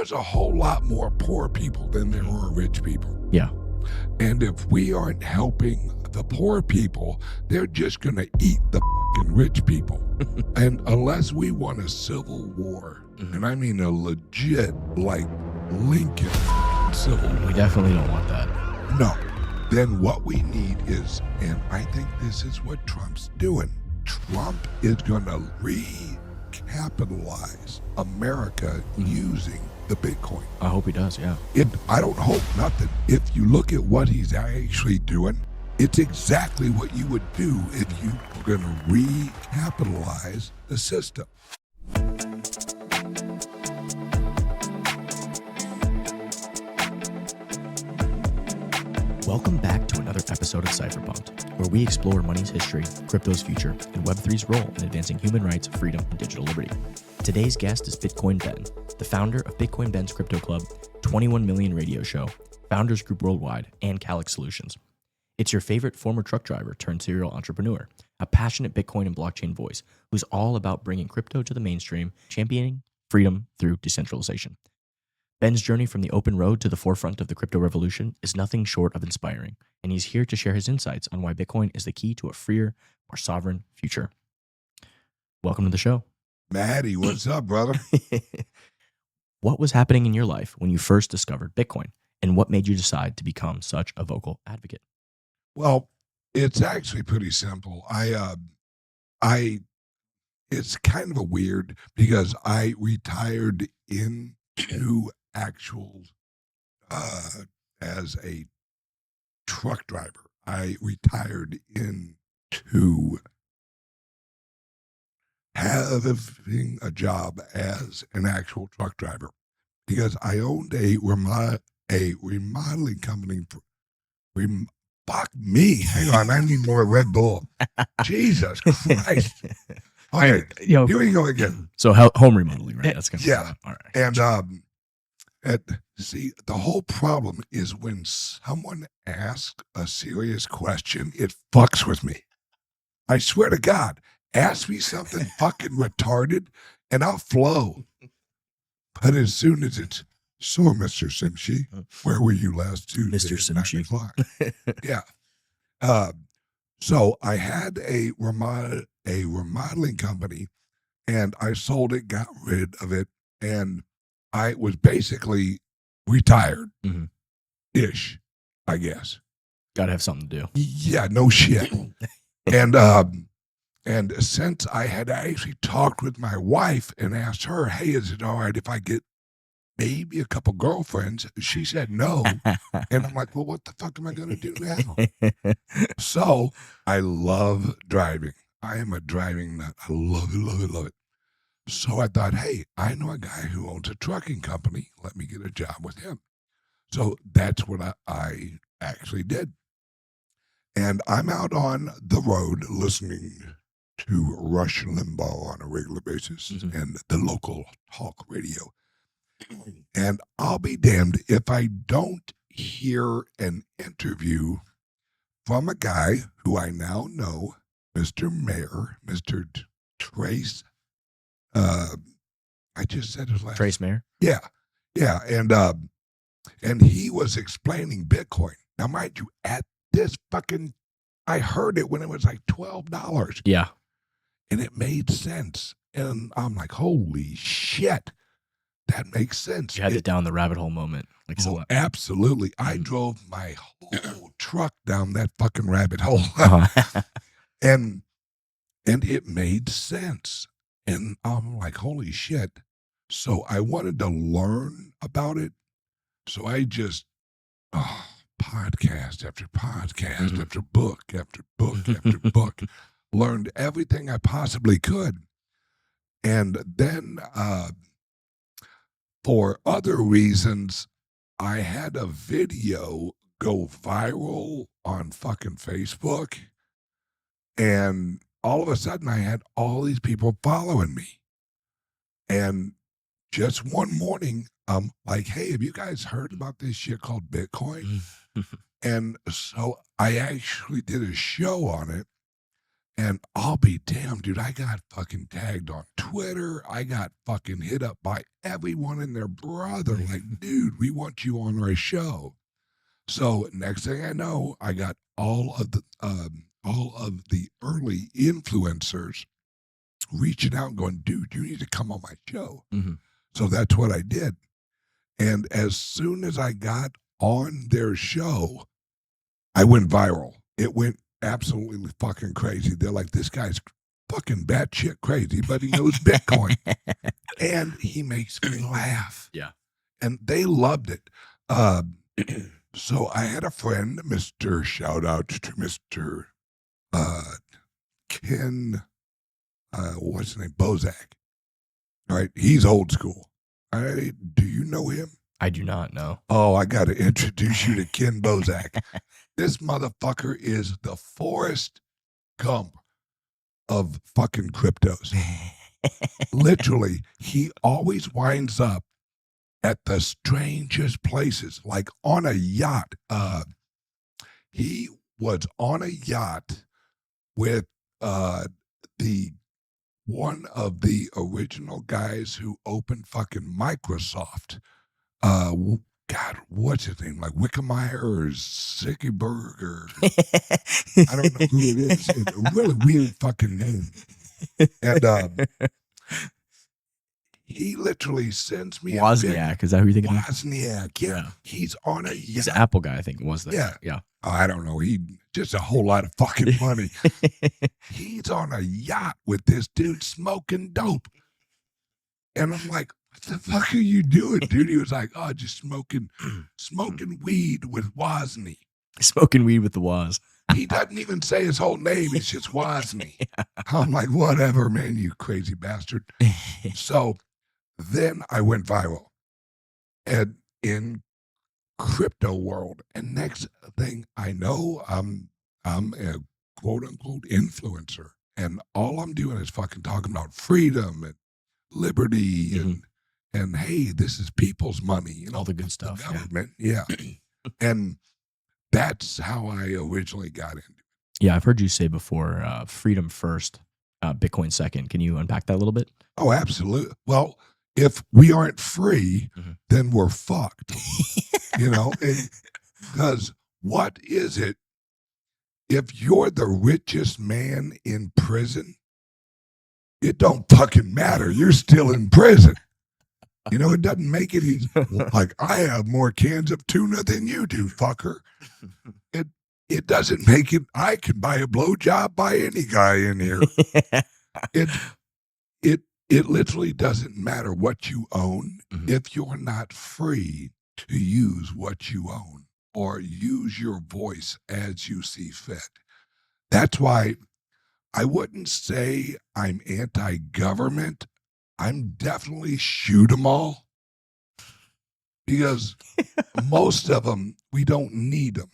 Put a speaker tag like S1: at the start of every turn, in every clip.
S1: there's a whole lot more poor people than there are rich people.
S2: Yeah.
S1: And if we aren't helping the poor people, they're just going to eat the fucking rich people. And unless we want a civil war, and I mean a legit, like, Lincoln civil war.
S2: We definitely don't want that.
S1: No. Then what we need is, and I think this is what Trump's doing, Trump is going to recapitalize America using the Bitcoin.
S2: I hope he does, yeah.
S1: I don't hope nothing. If you look at what he's actually doing, it's exactly what you would do if you were going to recapitalize the system.
S2: Welcome back to another episode of Cypherpunk'd, where we explore money's history, crypto's future, and Web3's role in advancing human rights, freedom, and digital liberty. Today's guest is Bitcoin Ben, the founder of Bitcoin Ben's Crypto Club, 21 Million Radio Show, Founders Group Worldwide, and Calyx Solutions. It's your favorite former truck driver turned serial entrepreneur, a passionate Bitcoin and blockchain voice who's all about bringing crypto to the mainstream, championing freedom through decentralization. Ben's journey from the open road to the forefront of the crypto revolution is nothing short of inspiring, and he's here to share his insights on why Bitcoin is the key to a freer, more sovereign future. Welcome to the show.
S1: Maddie, what's up, brother?
S2: What was happening in your life when you first discovered Bitcoin, and what made you decide to become such a vocal advocate?
S1: Well, it's actually pretty simple. It's kind of a weird because I retired into actual as a truck driver. I retired into having a job as an actual truck driver because I owned a remodeling company. Fuck me. Hang on, I need more Red Bull. Jesus Christ. Okay, here we go again.
S2: So home remodeling, right? That's
S1: yeah.
S2: All right.
S1: And see, the whole problem is when someone asks a serious question, it fucks with me. I swear to God, ask me something fucking retarded and I'll flow. But as soon as it's, so Mr. Simshi, where were you last Tuesday?
S2: Mr. Simshi.
S1: Yeah. So I had a remodeling company and I sold it, got rid of it, and I was basically retired-ish, I guess.
S2: Gotta have something to do.
S1: Yeah, no shit. And since I had actually talked with my wife and asked her, hey, is it all right if I get maybe a couple girlfriends? She said no. And I'm like, well, what the fuck am I going to do now? So I love driving. I am a driving nut. I love it, love it, love it. So I thought, hey, I know a guy who owns a trucking company. Let me get a job with him. So that's what I actually did. And I'm out on the road listening to Rush Limbaugh on a regular basis and the local talk radio. And I'll be damned if I don't hear an interview from a guy who I now know, Mr. Mayor, Mr. Trace. I just said his last
S2: Trace Mayer?
S1: Yeah. Yeah. And he was explaining Bitcoin. Now, mind you, at this fucking, I heard it when it was like $12.
S2: Yeah.
S1: And it made sense. And I'm like, holy shit. That makes sense.
S2: You had it down the rabbit hole moment. Like
S1: oh, absolutely. I drove my whole truck down that fucking rabbit hole. And it made sense. And I'm like, holy shit. So I wanted to learn about it. So I just, podcast after podcast, after book after book after book, learned everything I possibly could. And then, for other reasons, I had a video go viral on fucking Facebook. And all of a sudden, I had all these people following me. And just one morning, I'm like, hey, have you guys heard about this shit called Bitcoin? And so I actually did a show on it. And I'll be damned, dude. I got fucking tagged on Twitter. I got fucking hit up by everyone and their brother. Like, dude, we want you on our show. So next thing I know, I got all of the early influencers reaching out and going, dude, you need to come on my show.
S2: Mm-hmm.
S1: So that's what I did. And as soon as I got on their show, I went viral. It went absolutely fucking crazy. They're like, this guy's fucking batshit crazy, but he knows Bitcoin. And he makes me laugh.
S2: Yeah.
S1: And they loved it. So I had a friend, shout out to Mr. Ken, what's his name? Bozak. All right. He's old school. Do you know him?
S2: I do not know.
S1: Oh, I got to introduce you to Ken Bozak. This motherfucker is the Forrest Gump of fucking cryptos. Literally, he always winds up at the strangest places, like on a yacht. He was on a yacht with the one of the original guys who opened fucking Microsoft. God, what's his name? Like Wickemeyer or Zuckerberg or I don't know who it is. It's a really weird fucking name. And he literally sends me
S2: Wozniak. Is that who you're thinking of?
S1: Wozniak, yeah. He's on a yacht.
S2: He's an Apple guy, I think, was that?
S1: Yeah. I don't know. He just a whole lot of fucking money. He's on a yacht with this dude smoking dope. And I'm like, what the fuck are you doing, dude? He was like, oh, just smoking weed with Wozni.
S2: Smoking weed with the Woz.
S1: He doesn't even say his whole name. It's just Wozni. I'm like, whatever, man, you crazy bastard. So then I went viral and in crypto world. And next thing I know, I'm a quote unquote influencer. And all I'm doing is fucking talking about freedom and liberty and hey, this is people's money, you know,
S2: all the good stuff.
S1: The government, yeah. And that's how I originally got into it.
S2: Yeah, I've heard you say before, freedom first, Bitcoin second. Can you unpack that a little bit?
S1: Oh, absolutely. Well, if we aren't free, then we're fucked. You know, because what is it if you're the richest man in prison? It don't fucking matter. You're still in prison. You know, it doesn't make it easy. Like, I have more cans of tuna than you do, fucker. It doesn't make it. I can buy a blowjob by any guy in here. It literally doesn't matter what you own if you're not free to use what you own or use your voice as you see fit. That's why I wouldn't say I'm anti-government. I'm definitely shoot 'em all because most of them, we don't need them.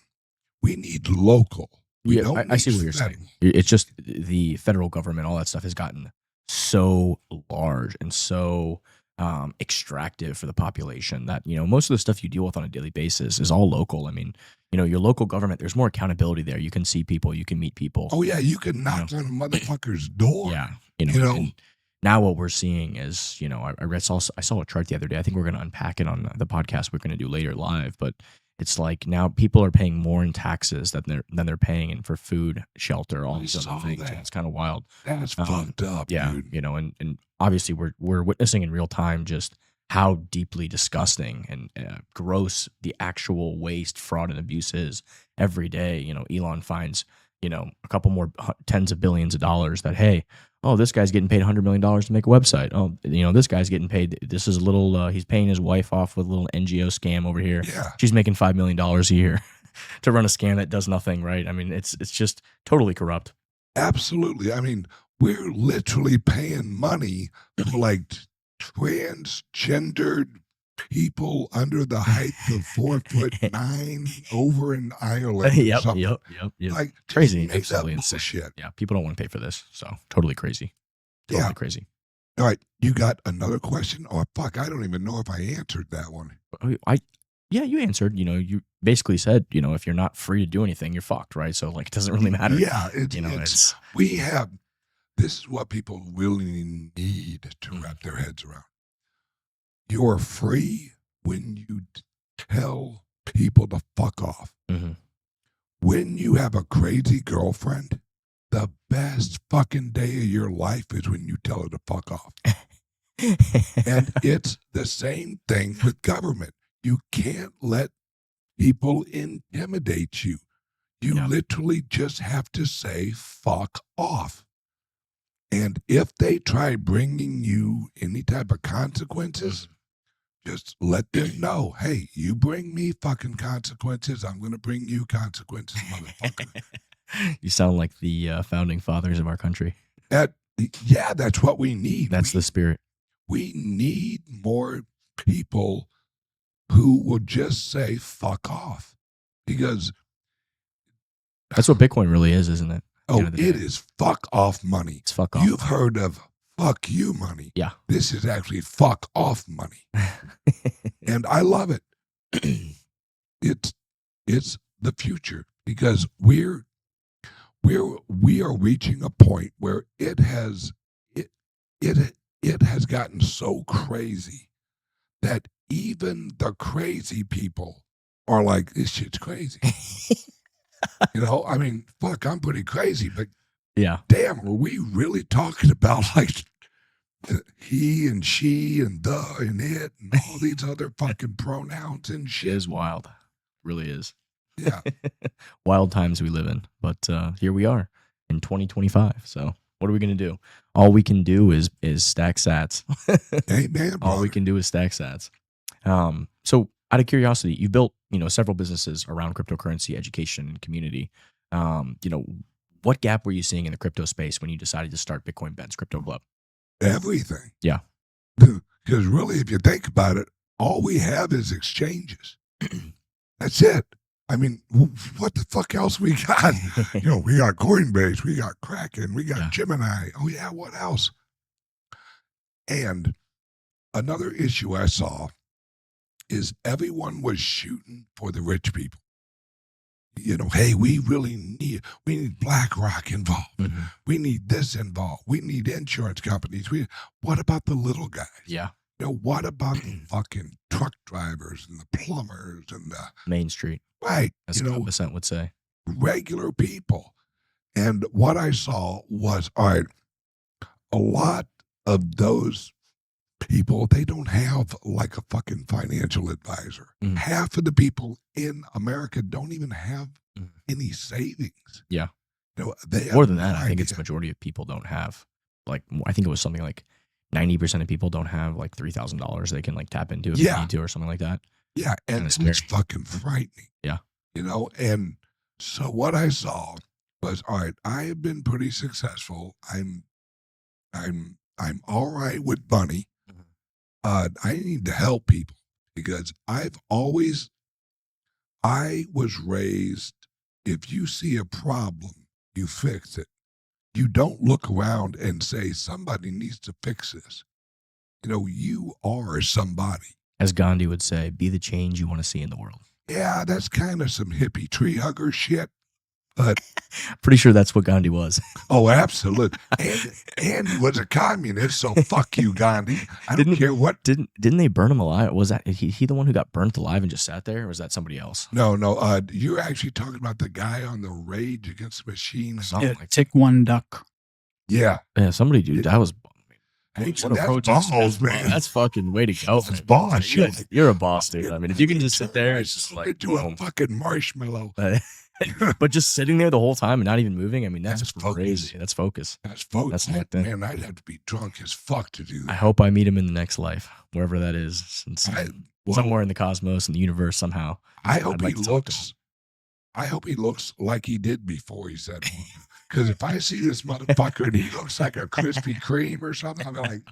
S1: We need local.
S2: I see what you're saying. It's just the federal government, all that stuff has gotten so large and so extractive for the population that, you know, most of the stuff you deal with on a daily basis is all local. I mean, you know, your local government, there's more accountability there. You can see people, you can meet people.
S1: Oh yeah, you can knock on a motherfucker's door.
S2: Yeah, you know. And now what we're seeing is, you know, I saw a chart the other day. I think we're going to unpack it on the podcast we're going to do later live, but it's like now people are paying more in taxes than they're paying in for food, shelter, all these other things. It's kind of wild.
S1: That's fucked up, dude.
S2: You know, and obviously we're witnessing in real time just how deeply disgusting and gross the actual waste, fraud, and abuse is every day. You know, Elon finds, you know, a couple more tens of billions of dollars that, hey, oh, this guy's getting paid $100 million to make a website. Oh, you know, this guy's getting paid. This is a little, he's paying his wife off with a little NGO scam over here.
S1: Yeah.
S2: She's making $5 million a year to run a scam that does nothing, right? I mean, it's just totally corrupt.
S1: Absolutely. I mean, we're literally paying money for like transgendered people under the height of 4'9" over in Ireland.
S2: Yep.
S1: Like
S2: crazy,
S1: absolutely insane. Shit.
S2: Yeah, people don't want to pay for this, so totally crazy. Totally crazy.
S1: All right, you got another question? Oh fuck, I don't even know if I answered that one.
S2: Yeah, you answered. You basically said, if you're not free to do anything, you're fucked, right? So like, it doesn't really matter.
S1: Yeah,
S2: It's
S1: we have. This is what people really need to
S2: Mhm.
S1: wrap their heads around. You're free when you tell people to fuck off.
S2: Mhm.
S1: When you have a crazy girlfriend, the best fucking day of your life is when you tell her to fuck off. And it's the same thing with government. You can't let people intimidate you. You
S2: Yeah.
S1: literally just have to say fuck off. And if they try bringing you any type of consequences, just let them know, hey, you bring me fucking consequences, I'm going to bring you consequences, motherfucker.
S2: You sound like the founding fathers of our country.
S1: Yeah, that's what we need.
S2: That's the spirit.
S1: We need more people who will just say fuck off, because
S2: That's what Bitcoin really is, isn't it?
S1: it is fuck off money.
S2: It's fuck off.
S1: You've heard of fuck you money.
S2: Yeah.
S1: This is actually fuck off money. And I love it. It's the future, because we are reaching a point where it has gotten so crazy that even the crazy people are like, this shit's crazy. I mean, fuck, I'm pretty crazy, but
S2: Yeah.
S1: damn, were we really talking about like he and she and the and it and all these other fucking pronouns and
S2: It
S1: shit?
S2: is wild. It really is.
S1: Yeah.
S2: Wild times we live in. But here we are in 2025. So what are we going to do? All we can do is stack sats.
S1: Amen,
S2: All we can do is stack sats. So out of curiosity, you built, several businesses around cryptocurrency education and community. What gap were you seeing in the crypto space when you decided to start Bitcoin Ben's Crypto Club?
S1: Everything.
S2: Yeah.
S1: Because really, if you think about it, all we have is exchanges. That's it. I mean, what the fuck else we got? We got Coinbase, we got Kraken, we got Gemini. Oh yeah, what else? And another issue I saw is everyone was shooting for the rich people. Hey, we need BlackRock involved.
S2: Mm-hmm.
S1: We need this involved. We need insurance companies. What about the little guys?
S2: Yeah.
S1: What about the fucking truck drivers and the plumbers and the
S2: Main Street?
S1: Right.
S2: As Scott Bissett would say.
S1: Regular people. And what I saw was, all right, a lot of those people, they don't have like a fucking financial advisor.
S2: Mm.
S1: Half of the people in America don't even have any savings.
S2: Yeah.
S1: They
S2: More than that, I think it's majority of people don't have, like, I think it was something like 90% of people don't have like $3,000 they can like tap into if they need to or something like that.
S1: Yeah, and it's fucking frightening.
S2: Yeah.
S1: And so what I saw was, all right, I have been pretty successful. I'm all right with money. I need to help people, because I was raised, if you see a problem, you fix it. You don't look around and say, somebody needs to fix this. You are somebody.
S2: As Gandhi would say, be the change you want to see in the world.
S1: Yeah, that's kind of some hippie tree hugger shit. But
S2: pretty sure that's what Gandhi was.
S1: Oh, absolutely. And he was a communist, so fuck you, Gandhi. I don't care what.
S2: Didn't they burn him alive? Was that he the one who got burnt alive and just sat there, or was that somebody else?
S1: No. You're actually talking about the guy on the Rage Against the Machine.
S3: Tick one duck.
S1: Yeah.
S2: Yeah, somebody, dude, that was.
S1: Hey, what a balls, man.
S2: That's fucking way to go.
S1: That's boss shit.
S2: You're a boss, dude. I mean, if you can just sit there, it's just like
S1: do a fucking marshmallow.
S2: But just sitting there the whole time and not even moving, I mean, that's crazy.
S1: Focus.
S2: That's focus.
S1: That's focus.
S2: That's
S1: man, I'd have to be drunk as fuck to do that.
S2: I hope I meet him in the next life, wherever that is, somewhere in the cosmos, in the universe, somehow.
S1: I hope he looks like he did before he said one. Because if I see this motherfucker and he looks like a Krispy Kreme or something, I'm like,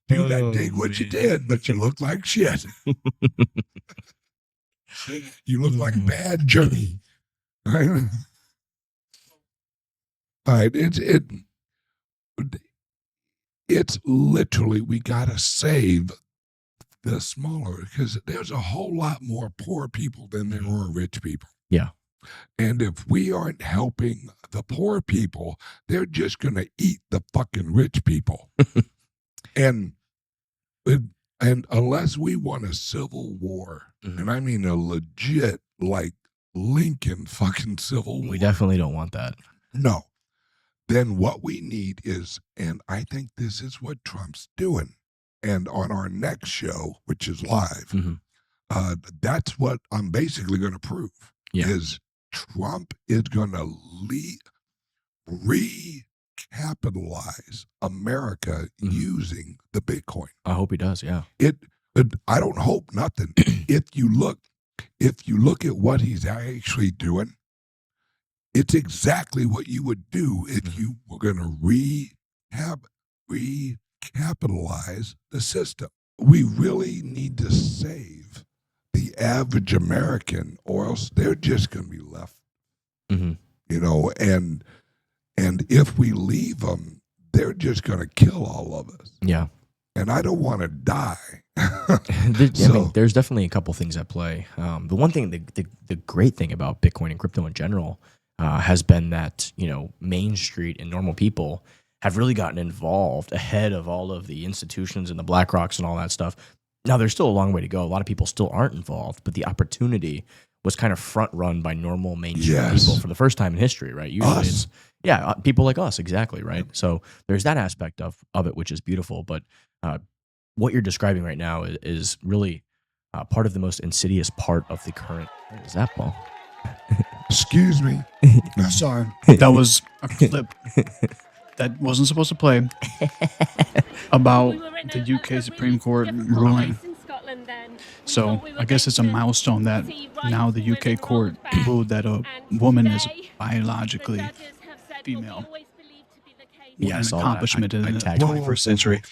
S1: dude, I dig what you did, but you look like shit. You look like bad jerky. Right? All right, it's literally, we gotta save the smaller, because there's a whole lot more poor people than there are rich people.
S2: Yeah.
S1: And if we aren't helping the poor people, they're just going to eat the fucking rich people. and and unless we want a civil war, and I mean a legit, like, Lincoln fucking civil war.
S2: We definitely don't want that.
S1: No. Then what we need is, and I think this is what Trump's doing, and on our next show, which is live, that's what I'm basically going to prove, is Trump is going to recapitalize America using the Bitcoin.
S2: I hope he does, yeah.
S1: I don't hope nothing. If you look at what he's actually doing, it's exactly what you would do if you were going to recapitalize the system. We really need to save the average American, or else they're just going to be left. You know, and if we leave them, they're just going to kill all of us.
S2: Yeah.
S1: And I don't want to die.
S2: I mean, there's definitely a couple things at play. The one thing, the great thing about Bitcoin and crypto in general has been that, you know, Main Street and normal people have really gotten involved ahead of all of the institutions and the BlackRocks and all that stuff. Now, there's still a long way to go. A lot of people still aren't involved, but the opportunity was kind of front run by normal Main Street people for the first time in history, right? Usually it's, people like us, exactly, right? So there's that aspect of it, which is beautiful. But what you're describing right now is really part of the most insidious part of the current. What was that, Paul?
S1: Excuse me.
S3: Sorry. That was a clip that wasn't supposed to play about the UK Supreme Court ruling. So I guess it's a milestone that now the UK court ruled that a woman is biologically female.
S2: Yeah,
S3: an accomplishment in the 21st century.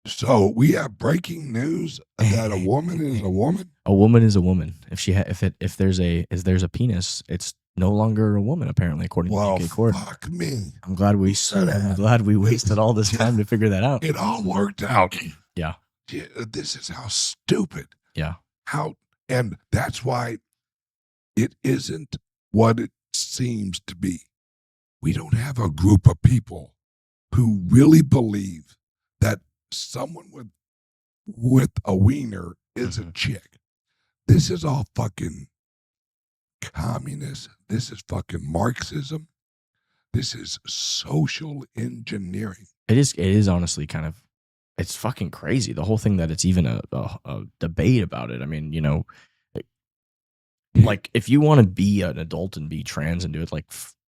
S1: So we have breaking news that a woman is a woman.
S2: A woman is a woman. If there's a penis, it's no longer a woman, apparently, according to the UK court.
S1: Fuck me.
S2: I'm glad we wasted all this time to figure that out.
S1: It all worked out.
S2: Yeah.
S1: This is how stupid.
S2: Yeah.
S1: And that's why it isn't what it seems to be. We don't have a group of people who really believe that someone with a wiener is a chick. This is all fucking communist. This is fucking Marxism. This is social engineering.
S2: It is honestly kind of, it's fucking crazy. The whole thing that it's even a debate about it. I mean, you know, like if you want to be an adult and be trans and do it, like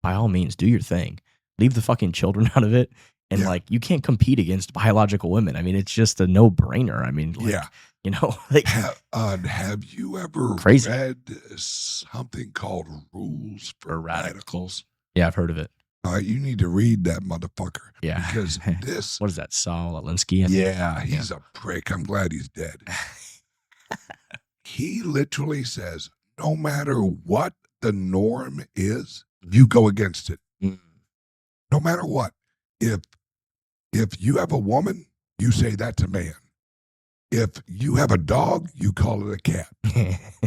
S2: by all means, do your thing. Leave the fucking children out of it. And like, you can't compete against biological women. I mean, it's just a no-brainer. I mean, like, you know, like,
S1: have you ever read something called Rules for Radicals?
S2: Yeah, I've heard of it.
S1: You need to read that motherfucker.
S2: Yeah.
S1: Because this...
S2: What is that, Saul Alinsky?
S1: Yeah, he's a prick. I'm glad he's dead. He literally says, no matter what the norm is, you go against it. No matter what. If you have a woman, you say that's a man. If you have a dog, you call it a cat.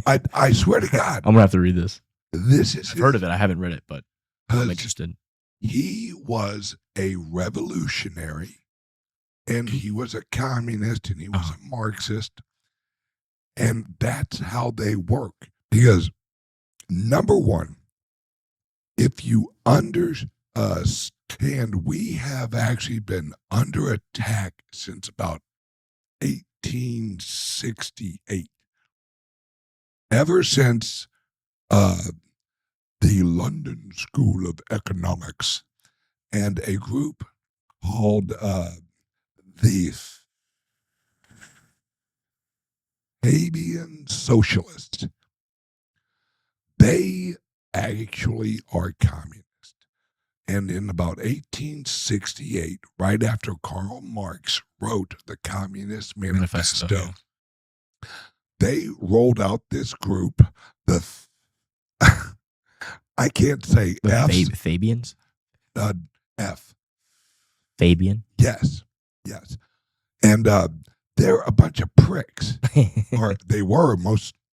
S1: I swear to God.
S2: I'm going to have to read this.
S1: I've
S2: heard of it. I haven't read it, but I'm interested.
S1: He was a revolutionary, and he was a communist, and he was a Marxist. And that's how they work. Because, number one, if you understand, we have actually been under attack since about 1868. Ever since the London School of Economics and a group called the Fabian Socialists, they actually are communists. And in about 1868, right after Karl Marx wrote the Communist Manifesto, they rolled out this group, I can't say
S2: Fabians?
S1: F.
S2: Fabian?
S1: Yes. And they're a bunch of pricks, or they were.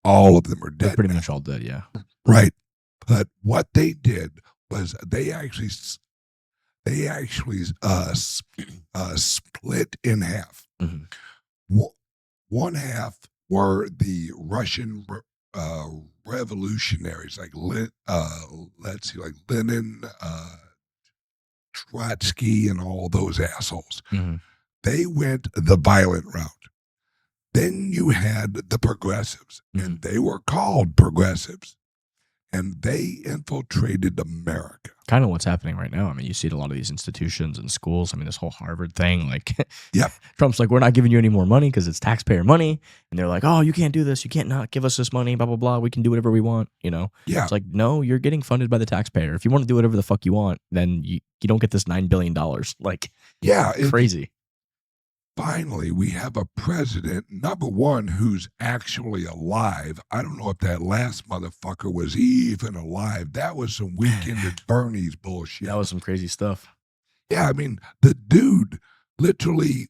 S1: All of them are
S2: They're
S1: dead.
S2: pretty
S1: now.
S2: much all dead, yeah.
S1: Right. But what they did was they actually split in half.
S2: Mm-hmm.
S1: One half were the Russian revolutionaries, like like Lenin, Trotsky, and all those assholes.
S2: Mm-hmm.
S1: They went the violent route. Then you had the progressives, and they were called progressives, and they infiltrated America.
S2: Kind of what's happening right now. I mean, you see it a lot of these institutions and schools. I mean, this whole Harvard thing, like,
S1: Yep.
S2: Trump's like, we're not giving you any more money because it's taxpayer money. And they're like, oh, you can't do this. You can't not give us this money, blah, blah, blah. We can do whatever we want, you know?
S1: Yeah.
S2: It's like, no, you're getting funded by the taxpayer. If you want to do whatever the fuck you want, then you don't get this $9 billion. Like,
S1: yeah,
S2: crazy.
S1: Finally, we have a president, number one, who's actually alive. I don't know if that last motherfucker was even alive. That was some Weekend at Bernie's bullshit.
S2: That was some crazy stuff.
S1: Yeah, I mean, the dude literally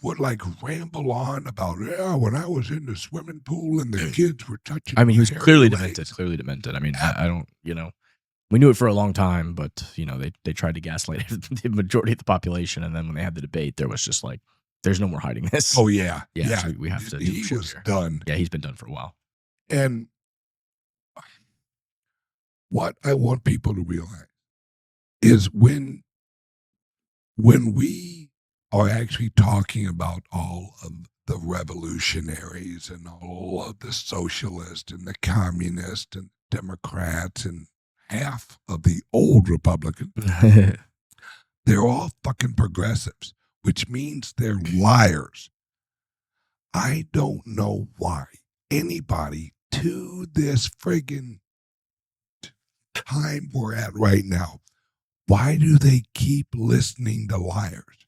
S1: would like ramble on about, when I was in the swimming pool and the kids were touching.
S2: I mean, he was
S1: my
S2: clearly
S1: legs.
S2: demented. I mean, I don't, you know, we knew it for a long time, but, you know, they tried to gaslight the majority of the population. And then when they had the debate, there was just like, there's no more hiding this.
S1: Oh, yeah.
S2: Yeah. So we have to do
S1: He
S2: shit
S1: was
S2: here.
S1: done.
S2: Yeah, he's been done for a while.
S1: And what I want people to realize is when we are actually talking about all of the revolutionaries and all of the socialists and the communists and Democrats and half of the old Republicans, they're all fucking progressives, which means they're liars. I don't know why anybody to this friggin' time we're at right now, why do they keep listening to liars?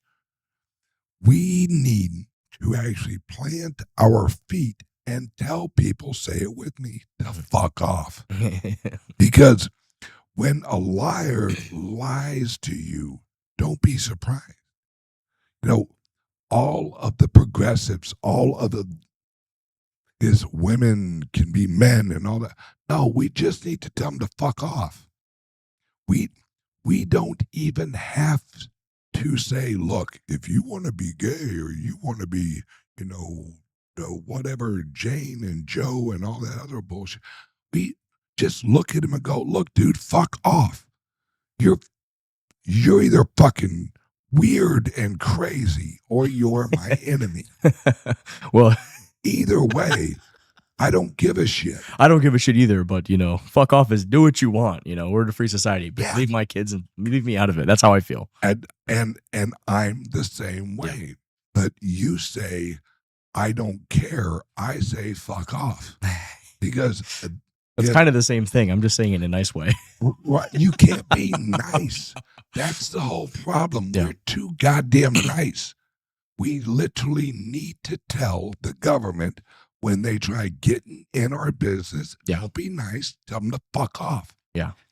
S1: We need to actually plant our feet and tell people, say it with me, to fuck off. Because when a liar lies to you, don't be surprised. You know, all of the progressives, all of is women can be men and all that. No, we just need to tell them to fuck off. We don't even have to say, look, if you want to be gay or you want to be, you know, whatever, Jane and Joe and all that other bullshit, we just look at him and go, look, dude, fuck off. You're either fucking weird and crazy or you're my enemy.
S2: Well,
S1: either way, I don't give a shit.
S2: I don't give a shit either, but, you know, fuck off is do what you want. You know, we're in a free society, but
S1: Yeah.
S2: leave my kids and leave me out of it. That's how I feel.
S1: And I'm the same way.
S2: Yeah.
S1: But you say, I don't care. I say, fuck off. Because
S2: It's kind of the same thing. I'm just saying it in a nice way.
S1: you can't be nice. That's the whole problem.
S2: Yeah.
S1: We're too goddamn nice. We literally need to tell the government when they try getting in our business,
S2: Yeah.
S1: don't be nice, tell them to fuck off.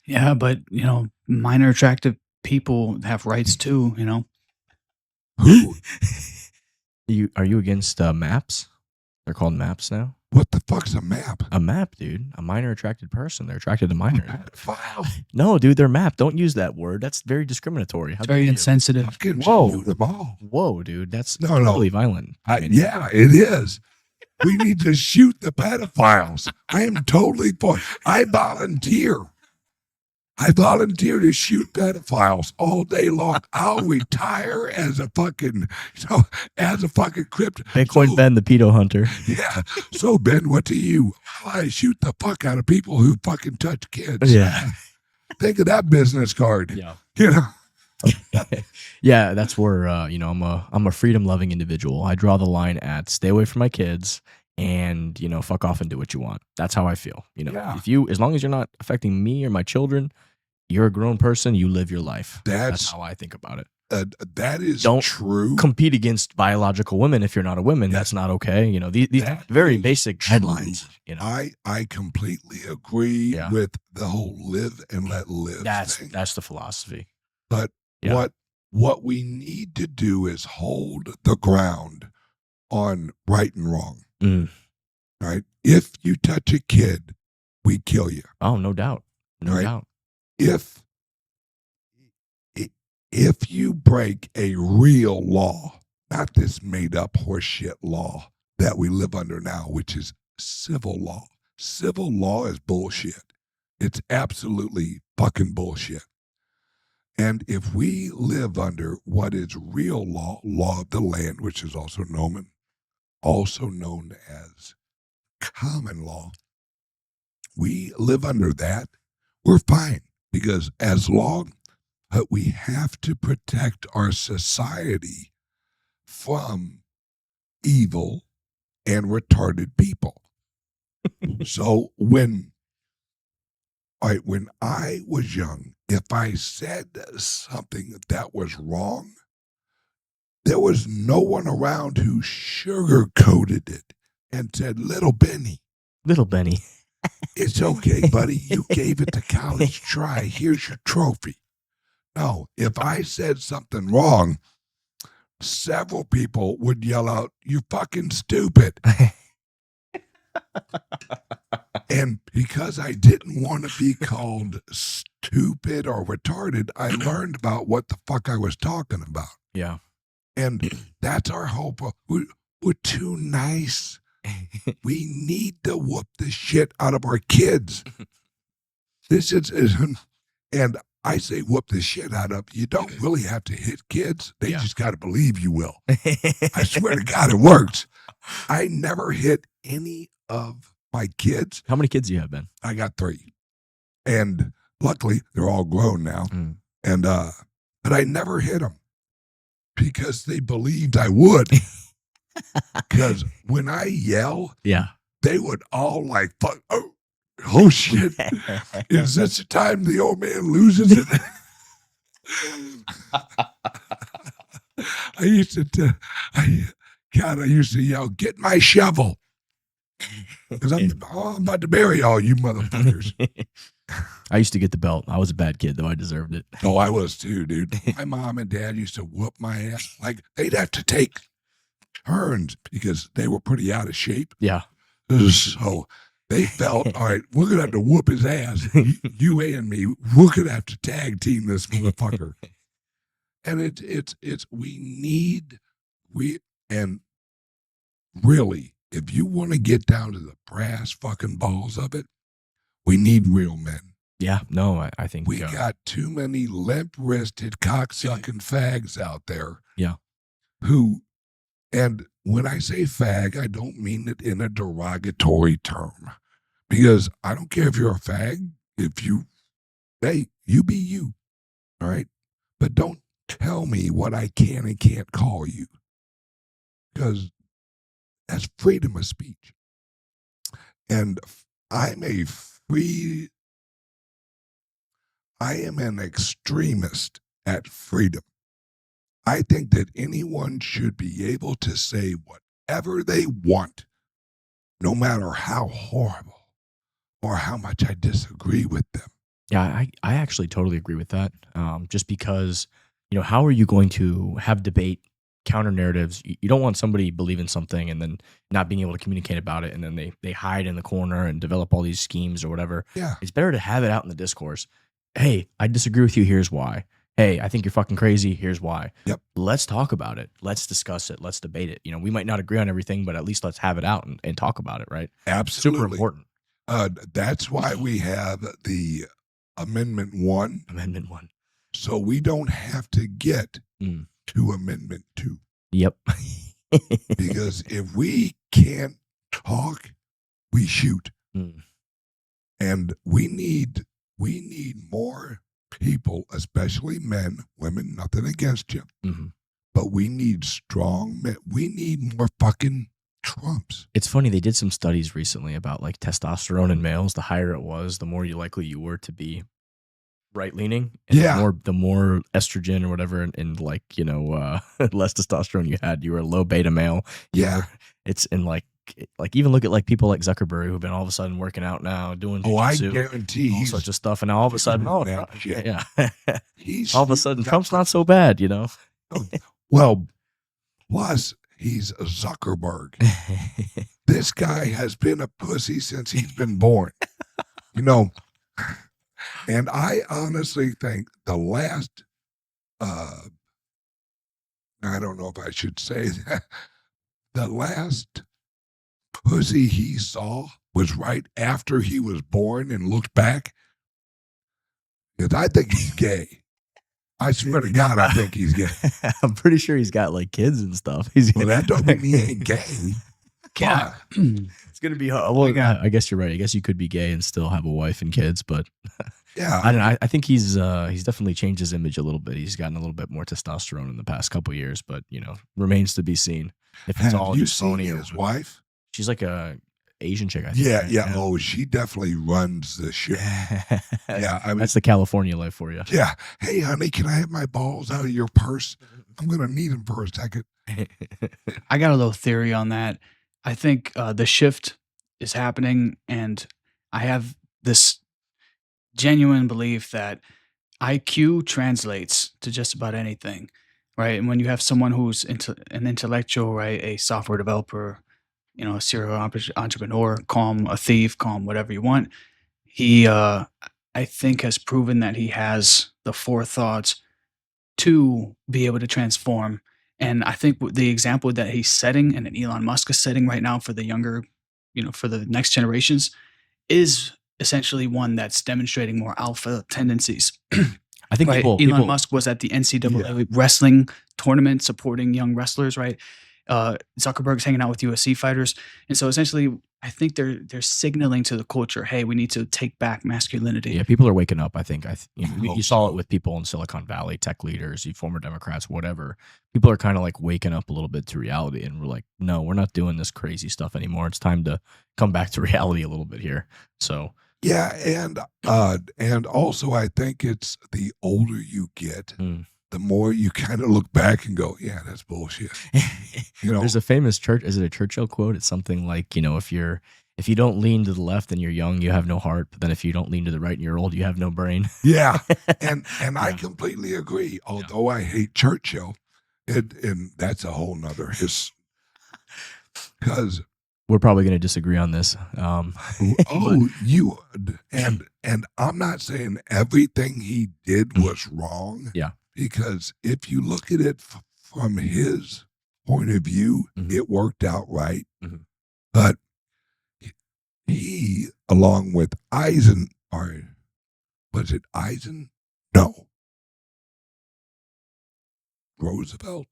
S3: Yeah, but you know, minor attractive people have rights too. You know,
S1: Who?
S2: Are you against maps? They're called maps now.
S1: What the fuck's a map?
S2: A map, dude. A minor attracted person. They're attracted to minors.
S1: Pedophile.
S2: No, dude, they're map. Don't use that word. That's very discriminatory. How
S3: it's very
S2: dare you?
S3: insensitive.
S1: Fucking
S2: Whoa.
S1: shoot them all.
S2: Whoa, dude. That's
S1: No.
S2: totally violent. I mean,
S1: Yeah, it is. We need to shoot the pedophiles. I am totally for. I volunteer to shoot pedophiles all day long. I'll retire as a fucking, crypto.
S2: Bitcoin
S1: So-
S2: Ben, the pedo hunter.
S1: Yeah. So Ben, what do you? Well, I shoot the fuck out of people who fucking touch kids.
S2: Yeah.
S1: Think of that business card.
S2: Yeah.
S1: You know.
S2: Yeah, that's where you know, I'm a freedom loving individual. I draw the line at stay away from my kids and, you know, fuck off and do what you want. That's how I feel. You know,
S1: Yeah.
S2: as long as you're not affecting me or my children, you're a grown person, you live your life. That's
S1: That's
S2: how I think about it.
S1: that is
S2: Don't
S1: true.
S2: Compete against biological women if you're not a woman. That's not okay. You know, these
S1: That
S2: very
S1: is
S2: basic
S1: true.
S2: guidelines. You know,
S1: I completely agree
S2: Yeah.
S1: with the whole live and let live thing.
S2: that's the philosophy.
S1: But
S2: Yeah.
S1: what we need to do is hold the ground on right and wrong.
S2: Mm.
S1: Right? If you touch a kid, we kill you.
S2: Oh, no doubt. No
S1: Right.
S2: doubt.
S1: If you break a real law, not this made up horseshit law that we live under now, which is civil law. Civil law is bullshit. It's absolutely fucking bullshit. And if we live under what is real law, law of the land, which is also known as common law, we live under that, we're fine. Because as long as we have to protect our society from evil and retarded people. So when I was young, if I said something that was wrong, there was no one around who sugarcoated it and said, Little Benny, it's okay, buddy. You gave it the college try. Here's your trophy. No, if I said something wrong, several people would yell out, "You fucking stupid." And because I didn't want to be called stupid or retarded, I learned about what the fuck I was talking about.
S2: Yeah.
S1: And that's our hope. We're too nice. We need to whoop the shit out of our kids. This is and I say whoop the shit out of. You don't really have to hit kids. They just got to believe you will. I swear to God, it works. I never hit any of my kids.
S2: How many kids do you have, Ben?
S1: I got 3. And luckily, they're all grown now.
S2: Mm.
S1: And but I never hit them because they believed I would. Because when I yell, they would all like, fuck, oh shit. Is this the time the old man loses it? I used to yell, get my shovel. Because I'm about to bury all you motherfuckers.
S2: I used to get the belt. I was a bad kid, though. I deserved it.
S1: Oh, I was too, dude. My mom and dad used to whoop my ass. Like, they'd have to take turns because they were pretty out of shape.
S2: Yeah.
S1: So they felt, all right, we're going to have to whoop his ass. You and me, we're going to have to tag team this motherfucker. And and really, if you want to get down to the brass fucking balls of it, we need real men.
S2: Yeah, no, I think
S1: we got too many limp-wristed, cocksucking fags out there.
S2: Yeah.
S1: And when I say fag, I don't mean it in a derogatory term. Because I don't care if you're a fag, you be you, all right? But don't tell me what I can and can't call you. Because that's freedom of speech. And I am an extremist at freedom. I think that anyone should be able to say whatever they want, no matter how horrible or how much I disagree with them.
S2: Yeah, I actually totally agree with that. Just because, how are you going to have debate, counter narratives? You don't want somebody believing something and then not being able to communicate about it, and then they hide in the corner and develop all these schemes or whatever.
S1: Yeah.
S2: It's better to have it out in the discourse. Hey, I disagree with you. Here's why. Hey, I think you're fucking crazy. Here's why.
S1: Yep.
S2: Let's talk about it. Let's discuss it. Let's debate it. We might not agree on everything, but at least let's have it out and talk about it, right?
S1: Absolutely.
S2: Super important.
S1: That's why we have the Amendment 1.
S2: Amendment 1.
S1: So we don't have to get to Amendment 2.
S2: Yep.
S1: Because if we can't talk, we shoot. And we need more people, especially men, women, nothing against you. But we need strong men. We need more fucking Trumps.
S2: It's funny, they did some studies recently about like testosterone in males. The higher it was, the more likely you were to be right-leaning. And the more estrogen or whatever and like, less testosterone you had, you were a low beta male. It's in like even look at like people like Zuckerberg who've been all of a sudden working out now, doing jiu-jitsu,
S1: I guarantee
S2: all sorts of stuff, and now all of a sudden, all of a sudden, Trump's not so bad,
S1: Well, plus he's a Zuckerberg. This guy has been a pussy since he's been born. You know, and I honestly think the last, I don't know if I should say that, the last pussy he saw was right after he was born and looked back. Because I think he's gay. I swear to God, I think he's gay.
S2: I'm pretty sure he's got like kids and stuff.
S1: Well, that don't mean he ain't gay.
S3: Yeah.
S2: It's gonna be hard. Well, I guess you're right. I guess you could be gay and still have a wife and kids, but
S1: Yeah.
S2: I don't know. I think he's definitely changed his image a little bit. He's gotten a little bit more testosterone in the past couple of years, but remains to be seen if it's
S1: Have
S2: all
S1: you
S2: just
S1: seen
S2: phony.
S1: his wife?
S2: She's like a Asian chick, I think.
S1: Yeah,
S2: right?
S1: yeah. Oh, she definitely runs the shit. Yeah, I mean,
S2: That's the California life for you.
S1: yeah. Hey, honey, can I have my balls out of your purse? I'm gonna need them for a second.
S3: I got a little theory on that. I think the shift is happening, and I have this genuine belief that IQ translates to just about anything, right? And when you have someone who's an intellectual, right, a software developer, a serial entrepreneur, call him a thief, call him whatever you want, he, I think, has proven that he has the forethought to be able to transform. And I think the example that he's setting and that Elon Musk is setting right now for the younger, for the next generations is essentially one that's demonstrating more alpha tendencies.
S2: I think
S3: Right?
S2: people
S3: Elon Musk was at the NCAA wrestling tournament supporting young wrestlers, right? Zuckerberg's hanging out with UFC fighters. And so essentially, I think they're signaling to the culture, hey, we need to take back masculinity.
S2: Yeah, people are waking up. I think you
S1: hope
S2: saw
S1: so.
S2: it with people in Silicon Valley, tech leaders, former Democrats, whatever. People are kind of like waking up a little bit to reality, and we're like, no, we're not doing this crazy stuff anymore. It's time to come back to reality a little bit here. So
S1: Yeah, and also I think it's the older you get, the more you kind of look back and go, yeah, that's bullshit.
S2: there's a famous is it a Churchill quote? It's something like, if you don't lean to the left and you're young, you have no heart. But then if you don't lean to the right and you're old, you have no brain.
S1: Yeah, and I completely agree. Although I hate Churchill, and that's a whole nother because
S2: We're probably going to disagree on this.
S1: you and I'm not saying everything he did was wrong.
S2: Yeah.
S1: Because if you look at it from his point of view, it worked out right. But he, along with was it Eisen? No. Roosevelt?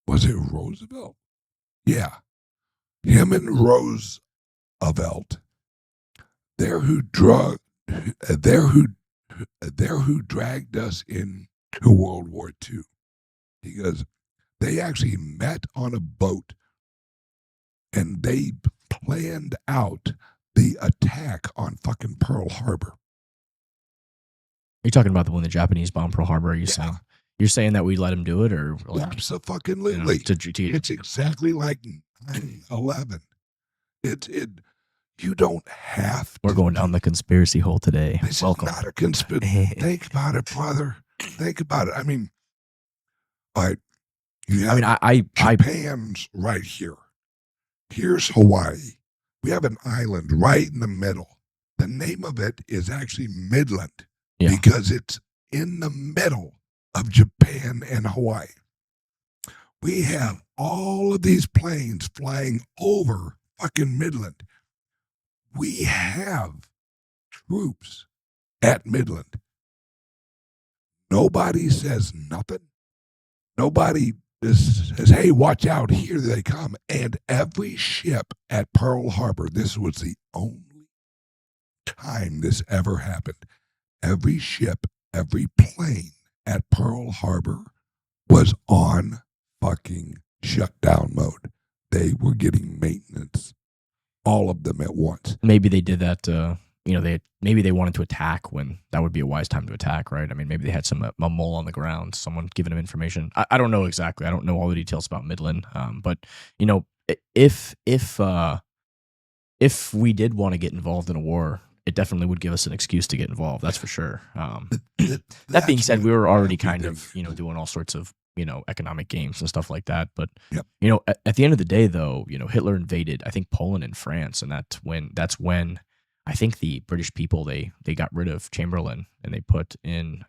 S1: Was it Roosevelt? Yeah. Him and Roosevelt, they're who dragged us into World War II, because they actually met on a boat and they planned out the attack on fucking Pearl Harbor.
S2: Are you talking about the Japanese bombed Pearl Harbor? Are you saying? You're saying that we let him do it, or like,
S1: Absolutely. It's exactly like 9/11. You don't have to.
S2: We're going down the conspiracy hole today.
S1: This
S2: Welcome.
S1: is not a conspiracy. Think about it, brother. Think about it. I mean, all right. You have Japan's right here. Here's Hawaii. We have an island right in the middle. The name of it is actually Midland because it's in the middle of Japan and Hawaii. We have all of these planes flying over fucking Midland. We have troops at Midland. Nobody says nothing. Nobody says, hey, watch out, here they come. And every ship at Pearl Harbor, this was the only time this ever happened. Every ship, every plane at Pearl Harbor was on fucking shutdown mode. They were getting maintenance, all of them at once.
S2: Maybe they did that. Maybe they wanted to attack when that would be a wise time to attack, right? I mean, maybe they had a mole on the ground, someone giving them information. I don't know exactly. I don't know all the details about Midland. But if we did want to get involved in a war, it definitely would give us an excuse to get involved. That's for sure. That being said, we were already kind of, doing all sorts of economic games and stuff like that. But
S1: Yep.
S2: at the end of the day, though, Hitler invaded, I think, Poland and France, and that's when I think the British people they got rid of Chamberlain and they put in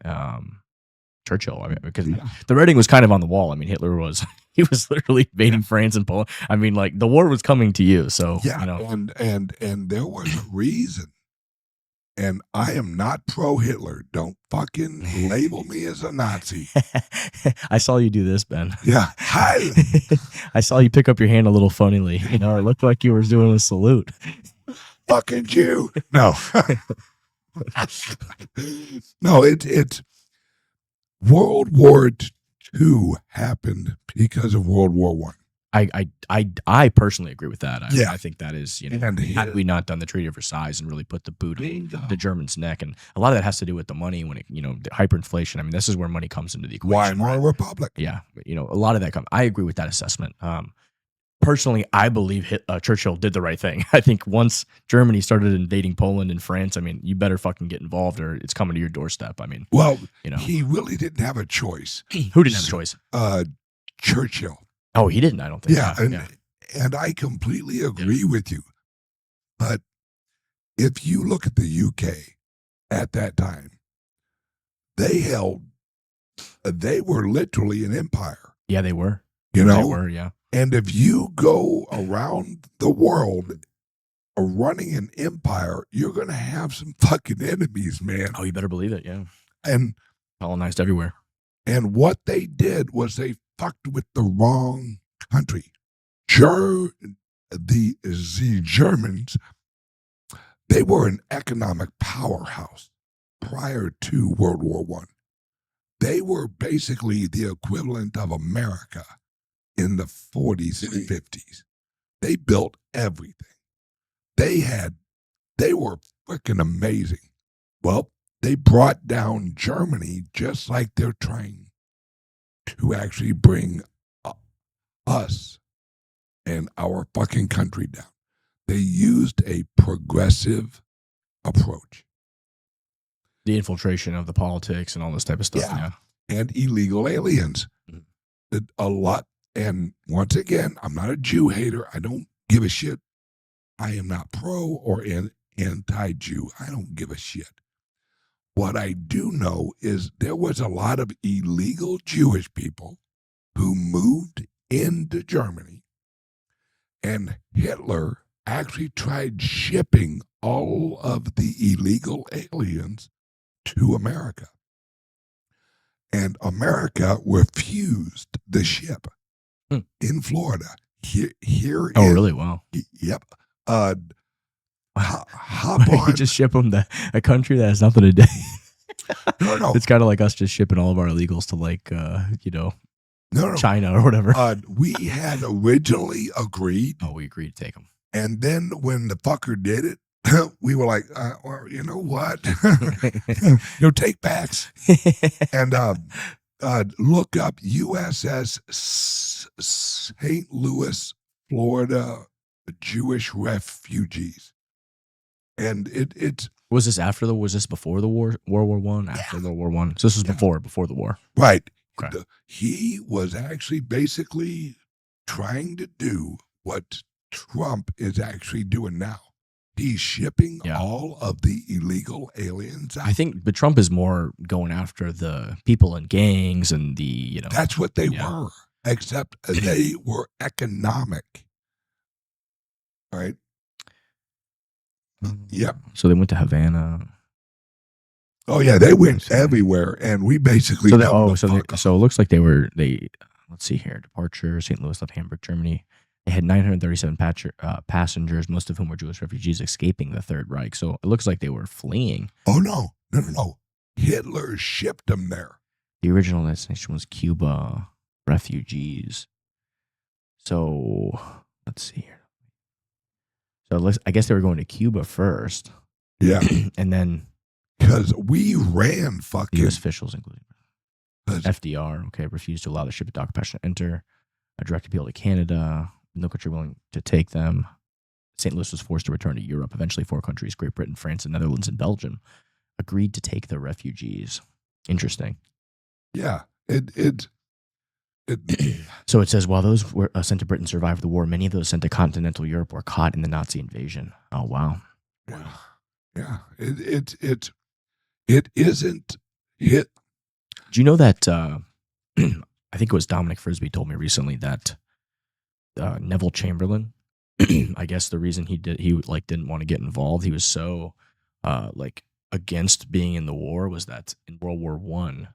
S2: Churchill. I mean, because the writing was kind of on the wall. I mean, Hitler was literally invading France and Poland. I mean, like, the war was coming to you. So
S1: and there was a reason. And I am not pro-Hitler. Don't fucking label me as a Nazi.
S2: I saw you do this, Ben.
S1: Yeah. Hi.
S2: I saw you pick up your hand a little funnily. It looked like you were doing a salute.
S1: Fucking Jew. No. No, it's World War II happened because of World War I.
S2: I personally agree with that. I think that is,
S1: And
S2: had we not done the Treaty of Versailles and really put the boot on the Germans' neck, and a lot of that has to do with the money when the hyperinflation. I mean, this is where money comes into the equation.
S1: Weimar Republic.
S2: Yeah, a lot of that comes. I agree with that assessment. Personally, I believe Churchill did the right thing. I think once Germany started invading Poland and France, I mean, you better fucking get involved or it's coming to your doorstep. I mean,
S1: well, he really didn't have a choice.
S2: Who didn't have a choice?
S1: Churchill.
S2: Oh, he didn't, I don't think.
S1: Yeah, and I completely agree with you. But if you look at the UK at that time, they were literally an empire.
S2: Yeah, they were.
S1: They
S2: were, yeah.
S1: And if you go around the world running an empire, you're going to have some fucking enemies, man.
S2: Oh, you better believe it, yeah.
S1: And
S2: colonized everywhere.
S1: And what they did was they fucked with the wrong country. The Germans, they were an economic powerhouse prior to World War I. They were basically the equivalent of America in the 40s and 50s. They built everything. They were freaking amazing. Well, they brought down Germany just like they're trying to actually bring us and our fucking country down. They used a progressive approach.
S2: The infiltration of the politics and all this type of stuff. Yeah.
S1: And illegal aliens. A lot. And once again, I'm not a Jew hater. I don't give a shit. I am not pro or anti-Jew. I don't give a shit. What I do know is there was a lot of illegal Jewish people who moved into Germany, and Hitler actually tried shipping all of the illegal aliens to America. And America refused the ship in Florida.
S2: Really? Wow.
S1: Yep. Hop on.
S2: You just ship them to a country that has nothing to do.
S1: No.
S2: It's kind of like us just shipping all of our illegals to, like, China or whatever.
S1: We had originally agreed.
S2: Oh, we agreed to take them.
S1: And then when the fucker did it, we were like, well, you know what? Take backs. And look up USS St. Louis, Florida, Jewish refugees. And it's
S2: was this before the war, World War One, after the War One? So this was before the war.
S1: Right.
S2: Okay.
S1: He was actually basically trying to do what Trump is actually doing now. He's shipping all of the illegal aliens out.
S2: I think, but Trump is more going after the people in gangs and the,
S1: That's what they were, except they were economic. Right? Yep.
S2: So they went to Havana.
S1: Oh yeah, they went everywhere, and we basically.
S2: So it looks like they. Let's see here. Departure: St. Louis, left Hamburg, Germany. They had 937 passengers, most of whom were Jewish refugees escaping the Third Reich. So it looks like they were fleeing.
S1: Oh no! Hitler shipped them there.
S2: The original destination was Cuba. Refugees. So let's see here. So I guess they were going to Cuba first.
S1: Yeah,
S2: and then.
S1: Because we ran fucking
S2: U.S. officials, including FDR, refused to allow the ship at dock passenger to enter. A direct appeal to Canada, no country willing to take them. St. Louis was forced to return to Europe. Eventually, 4 countries, Great Britain, France, and Netherlands, and Belgium, agreed to take the refugees. Interesting.
S1: Yeah, it
S2: So it says, while those were sent to Britain survived the war, many of those sent to continental Europe were caught in the Nazi invasion. Oh, wow.
S1: Yeah. It isn't hit.
S2: Do you know that, I think it was Dominic Frisbee told me recently that Neville Chamberlain, I guess the reason he didn't want to get involved, he was so against being in the war, was that in World War I,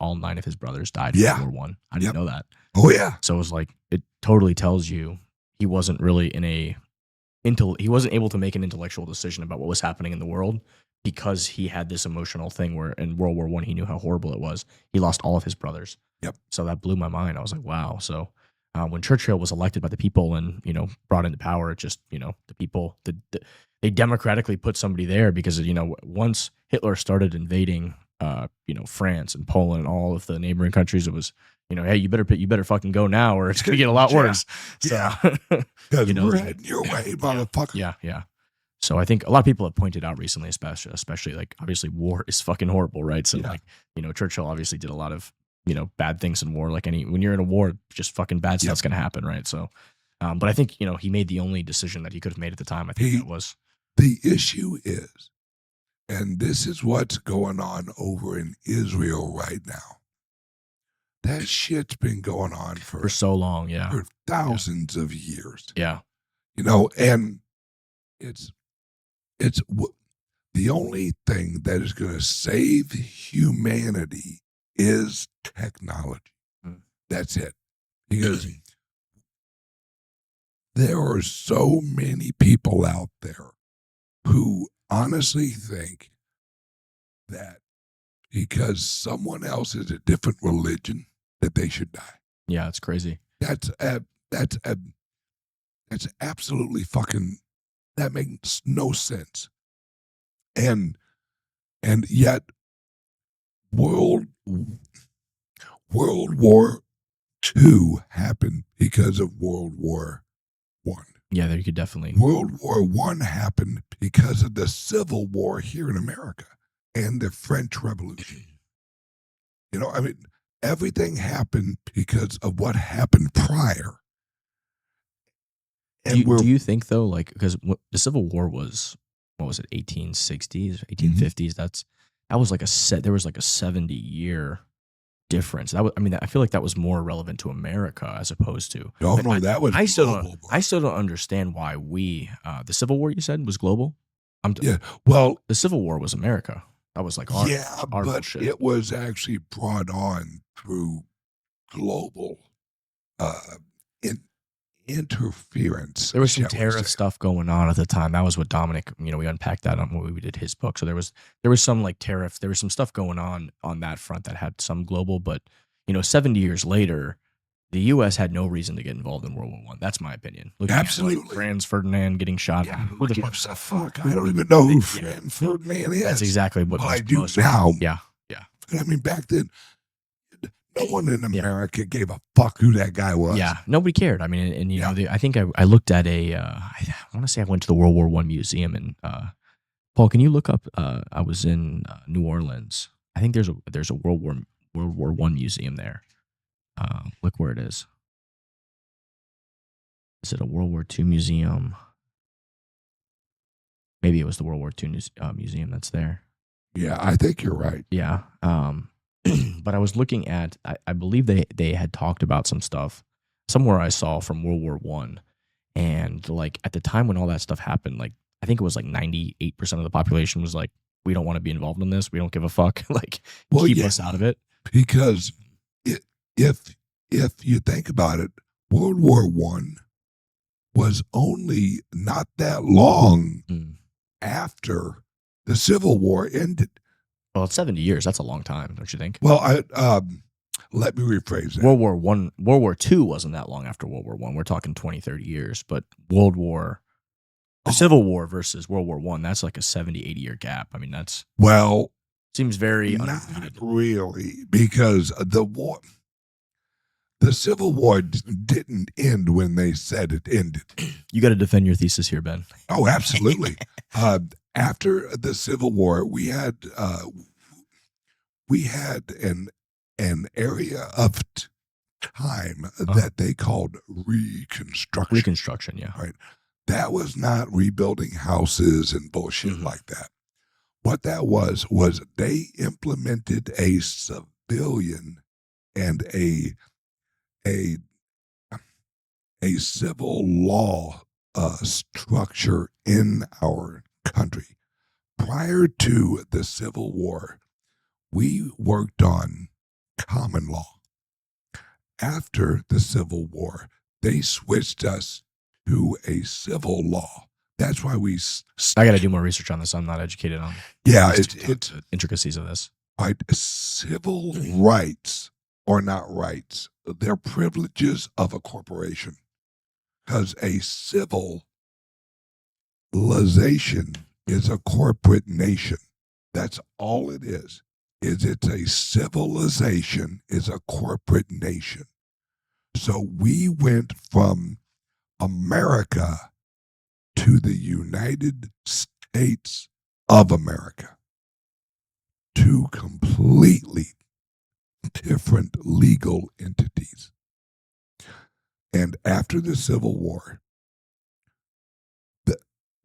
S2: all nine of his brothers died in World War I. I didn't know that.
S1: Oh yeah.
S2: So it was like, it totally tells you he wasn't really he wasn't able to make an intellectual decision about what was happening in the world, because he had this emotional thing where in World War I, he knew how horrible it was. He lost all of his brothers.
S1: Yep.
S2: So that blew my mind. I was like, wow. So when Churchill was elected by the people and, brought into power, it just, the people, they democratically put somebody there because, once Hitler started invading, France and Poland and all of the neighboring countries, it was, hey, you better fucking go now, or it's gonna get a lot worse.
S1: Yeah. Because we're heading your way, motherfucker.
S2: Yeah. So I think a lot of people have pointed out recently, especially like, obviously war is fucking horrible, right? So Churchill obviously did a lot of, bad things in war. Like when you're in a war, just fucking bad stuff's gonna happen, right? So, but I think, he made the only decision that he could have made at the time. I think that was.
S1: The issue is, and this is what's going on over in Israel right now. That shit's been going on for
S2: so long,
S1: for thousands of years.
S2: Yeah.
S1: And it's the only thing that is going to save humanity is technology. That's it. Because there are so many people out there who honestly think that because someone else is a different religion, that they should die.
S2: Yeah, it's crazy.
S1: That's absolutely fucking, that makes no sense. And yet World War II happened because of World War I.
S2: Yeah, there you could definitely.
S1: World War I happened because of the Civil War here in America and the French Revolution. Everything happened because of what happened prior.
S2: And do you think though, like, because the Civil War was, what was it, 1860s, 1850s? That was like there was like a 70-year difference. I feel like that was more relevant to America as opposed to.
S1: That was.
S2: I still don't understand why the Civil War, you said, was global.
S1: Well,
S2: the Civil War was America. That was like our
S1: but
S2: bullshit.
S1: It was actually brought on through global interference.
S2: There was some tariff stuff going on at the time. That was what Dominic, we unpacked that on when we did his book. So there was some like tariff, there was some stuff going on that front that had some global, but 70 years later, the U.S. had no reason to get involved in World War I. That's my opinion.
S1: Absolutely.
S2: At, like, Franz Ferdinand getting shot.
S1: Yeah, who the fuck? I don't even know who Franz Ferdinand is.
S2: That's exactly what
S1: I do now.
S2: Yeah.
S1: Back then, no one in America gave a fuck who that guy was.
S2: Yeah, nobody cared. I mean, and I think I looked at I want to say I went to the World War I museum, and Paul, can you look up? I was in New Orleans. I think there's a World War I museum there. Look where it is. Is it a World War II museum? Maybe it was the World War II museum that's there.
S1: Yeah, I think you're right.
S2: Yeah. But I was looking at, I believe they had talked about some stuff somewhere I saw from World War I. And like at the time when all that stuff happened, like I think it was like 98% of the population was like, we don't want to be involved in this. We don't give a fuck. Like, keep us out of it.
S1: Because if you think about it, World War I was only not that long after the Civil War ended.
S2: Well, it's 70 years. That's a long time, don't you think?
S1: Well, let me rephrase that.
S2: World War II wasn't that long after World War I. We're talking 20, 30 years. But the Civil War versus World War I, that's like a 70, 80-year gap. I mean, seems very
S1: not really, because the Civil War didn't end when they said it ended.
S2: You got to defend your thesis here, Ben.
S1: Oh, absolutely. After the Civil War, we had an area of time that they called Reconstruction.
S2: Reconstruction, yeah.
S1: Right. That was not rebuilding houses and bullshit like that. What that was they implemented a civilian and a civil law structure in our country. Prior to the Civil War, we worked on common law. After the Civil War, they switched us to a civil law. That's why
S2: I got to do more research on this. I'm not educated on
S1: it's
S2: intricacies of this.
S1: Right. Civil rights are not rights. They're privileges of a corporation. Because a civilization is a corporate nation. That's all it is it's a civilization is a corporate nation. So we went from America to the United States of America. Two completely different legal entities. And after the Civil War,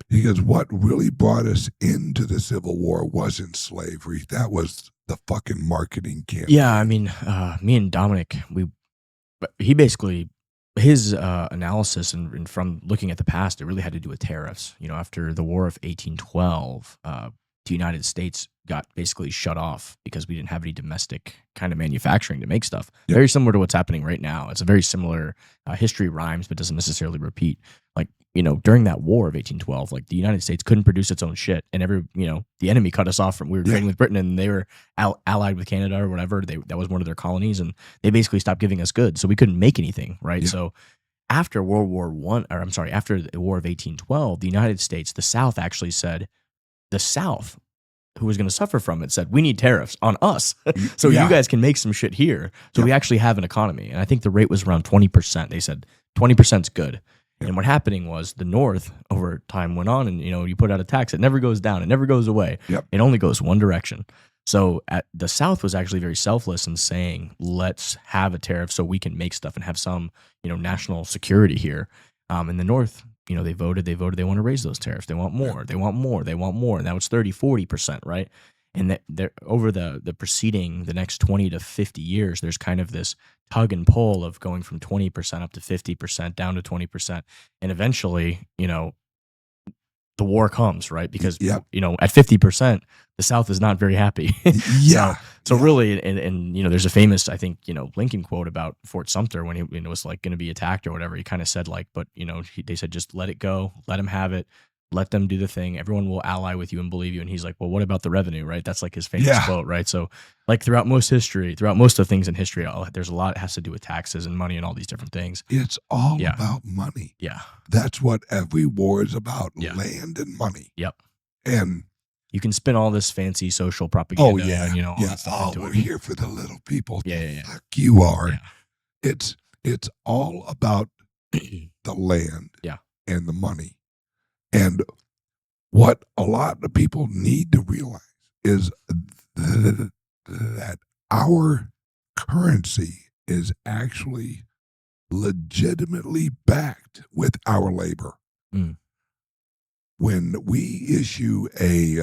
S1: because what really brought us into the Civil War wasn't slavery. That was the fucking marketing campaign.
S2: Yeah, I mean, me and Dominic, he basically, his analysis and from looking at the past, it really had to do with tariffs. You know, after the War of 1812, the United States got basically shut off because we didn't have any domestic kind of manufacturing to make stuff. Yep. Very similar to what's happening right now. It's a very similar history rhymes, but doesn't necessarily repeat. Like, you know, during that War of 1812, like the United States couldn't produce its own shit, and the enemy cut us off from. We were trading with Britain, and they were allied with Canada or whatever. That was one of their colonies, and they basically stopped giving us goods, so we couldn't make anything, right? Yeah. So after after the War of 1812, the United States, the South actually said, the South, who was going to suffer from it, said, we need tariffs on us so you guys can make some shit here. So we actually have an economy. And I think the rate was around 20%. They said 20% is good. And what happening was the North over time went on, and you put out a tax, it never goes down, it never goes away. Yep. It only goes one direction. So the South was actually very selfless in saying, let's have a tariff so we can make stuff and have some national security here. In the North, they voted, they want to raise those tariffs. They want more, they want more, they want more. And now it's 30-40%, right? And over the preceding, the next 20 to 50 years, there's kind of this tug and pull of going from 20% up to 50%, down to 20%. And eventually, the war comes, right? Because, at 50%, the South is not very happy. So really, and there's a famous, I think, Lincoln quote about Fort Sumter when he was like going to be attacked or whatever. He kind of said like, but, they said, just let it go, let them have it. Let them do the thing. Everyone will ally with you and believe you. And he's like, well, what about the revenue, right? That's like his famous quote, right? So like throughout most of the things in history, there's a lot that has to do with taxes and money and all these different things.
S1: It's all about money.
S2: Yeah.
S1: That's what every war is about, land and money.
S2: Yep.
S1: And
S2: you can spin all this fancy social propaganda. And, all that stuff into
S1: we're
S2: it.
S1: Here for the little people.
S2: Yeah.
S1: Fuck you are. Yeah. It's all about the land and the money. And what a lot of people need to realize is that our currency is actually legitimately backed with our labor. Mm. When we issue a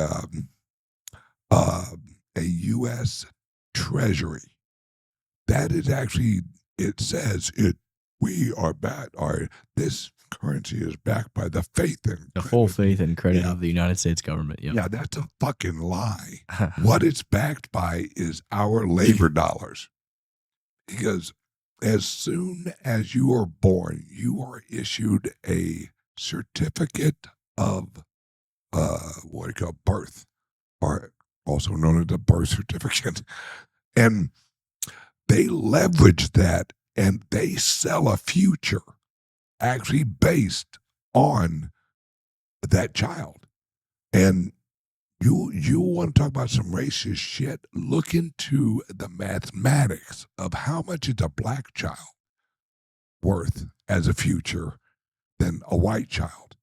S1: U.S. Treasury, that is actually, it says we are backed, this currency is backed by the faith and
S2: the full faith and credit of the United States government. Yep.
S1: Yeah, that's a fucking lie. What it's backed by is our labor dollars. Because as soon as you are born, you are issued a certificate of birth, or also known as a birth certificate. And they leverage that and they sell a future actually based on that child. And you want to talk about some racist shit, look into the mathematics of how much is a black child worth as a future than a white child.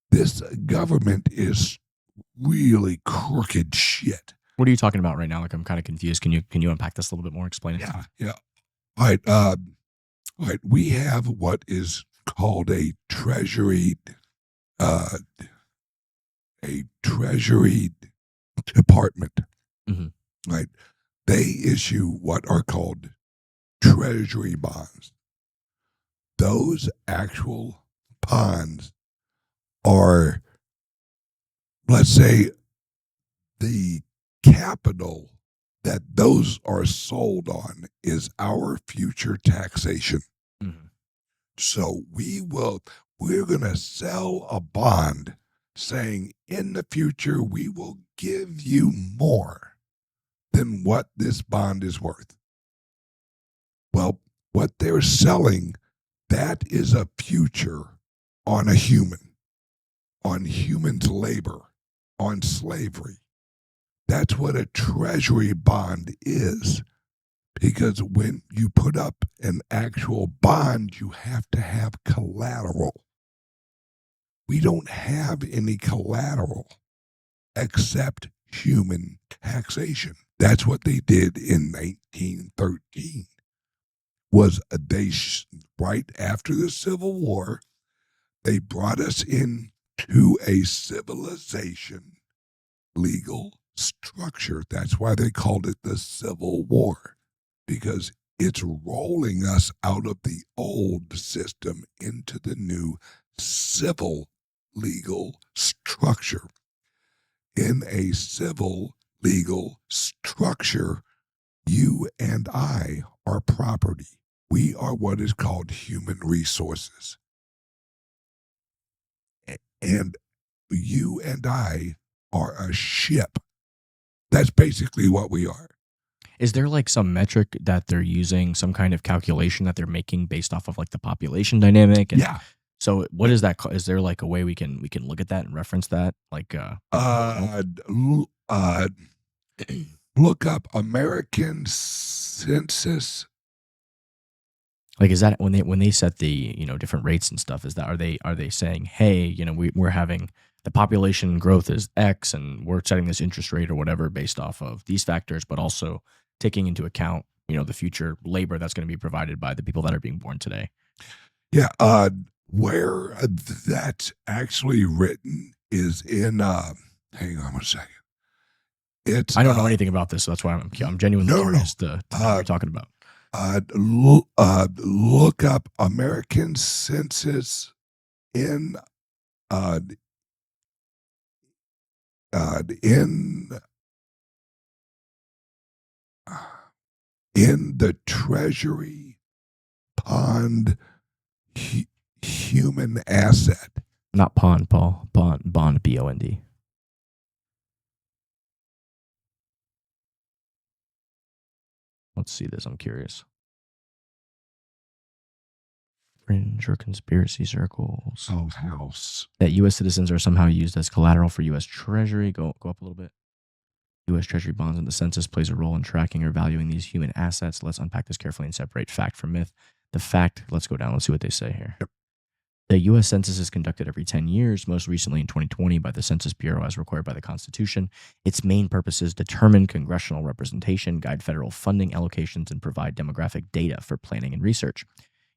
S1: This government is really crooked shit.
S2: What are you talking about right now? Like, I'm kind of confused. Can you unpack this a little bit more? Explain it.
S1: Yeah. All right. All right. We have what is called a treasury department.
S2: Mhm.
S1: Right. They issue what are called treasury bonds. Those actual bonds are, let's say, the capital that those are sold on is our future taxation.
S2: Mhm.
S1: So we're going to sell a bond saying in the future we will give you more than what this bond is worth. Well, what they're selling, that is a future on a human, on human's labor, on slavery. That's what a treasury bond is. Because when you put up an actual bond, you have to have collateral. We don't have any collateral except human taxation. That's what they did in 1913. Right after the Civil War, they brought us into a civilization legal structure. That's why they called it the Civil War, because it's rolling us out of the old system into the new civil legal structure. In a civil legal structure, you and I are property. We are what is called human resources. And you and I are a ship. That's basically what we are.
S2: Is there like some metric that they're using, some kind of calculation that they're making based off of like the population dynamic? And
S1: Yeah.
S2: so what is that? Is there like a way we can look at that and reference that? Like,
S1: Look up American Census.
S2: like is that when they set the different rates and stuff? Is that are they saying, hey, we're having the population growth is X and we're setting this interest rate or whatever based off of these factors, but also taking into account the future labor that's going to be provided by the people that are being born today?
S1: Yeah, where that's actually written is in. Hang on a second. It's.
S2: I don't know anything about this, so that's why I'm genuinely curious to know what you're talking about.
S1: Look up American Census in in the Treasury Pond human asset.
S2: Not pawn, Paul. Bond, BOND. Let's see this. I'm curious. Fringe or conspiracy circles.
S1: Oh, house.
S2: That U.S. citizens are somehow used as collateral for U.S. Treasury. Go up a little bit. U.S. Treasury bonds and the census plays a role in tracking or valuing these human assets. Let's unpack this carefully and separate fact from myth. The fact, let's go down. Let's see what they say here.
S1: Yep.
S2: The U.S. Census is conducted every 10 years, most recently in 2020 by the Census Bureau as required by the Constitution. Its main purposes determine congressional representation, guide federal funding allocations, and provide demographic data for planning and research.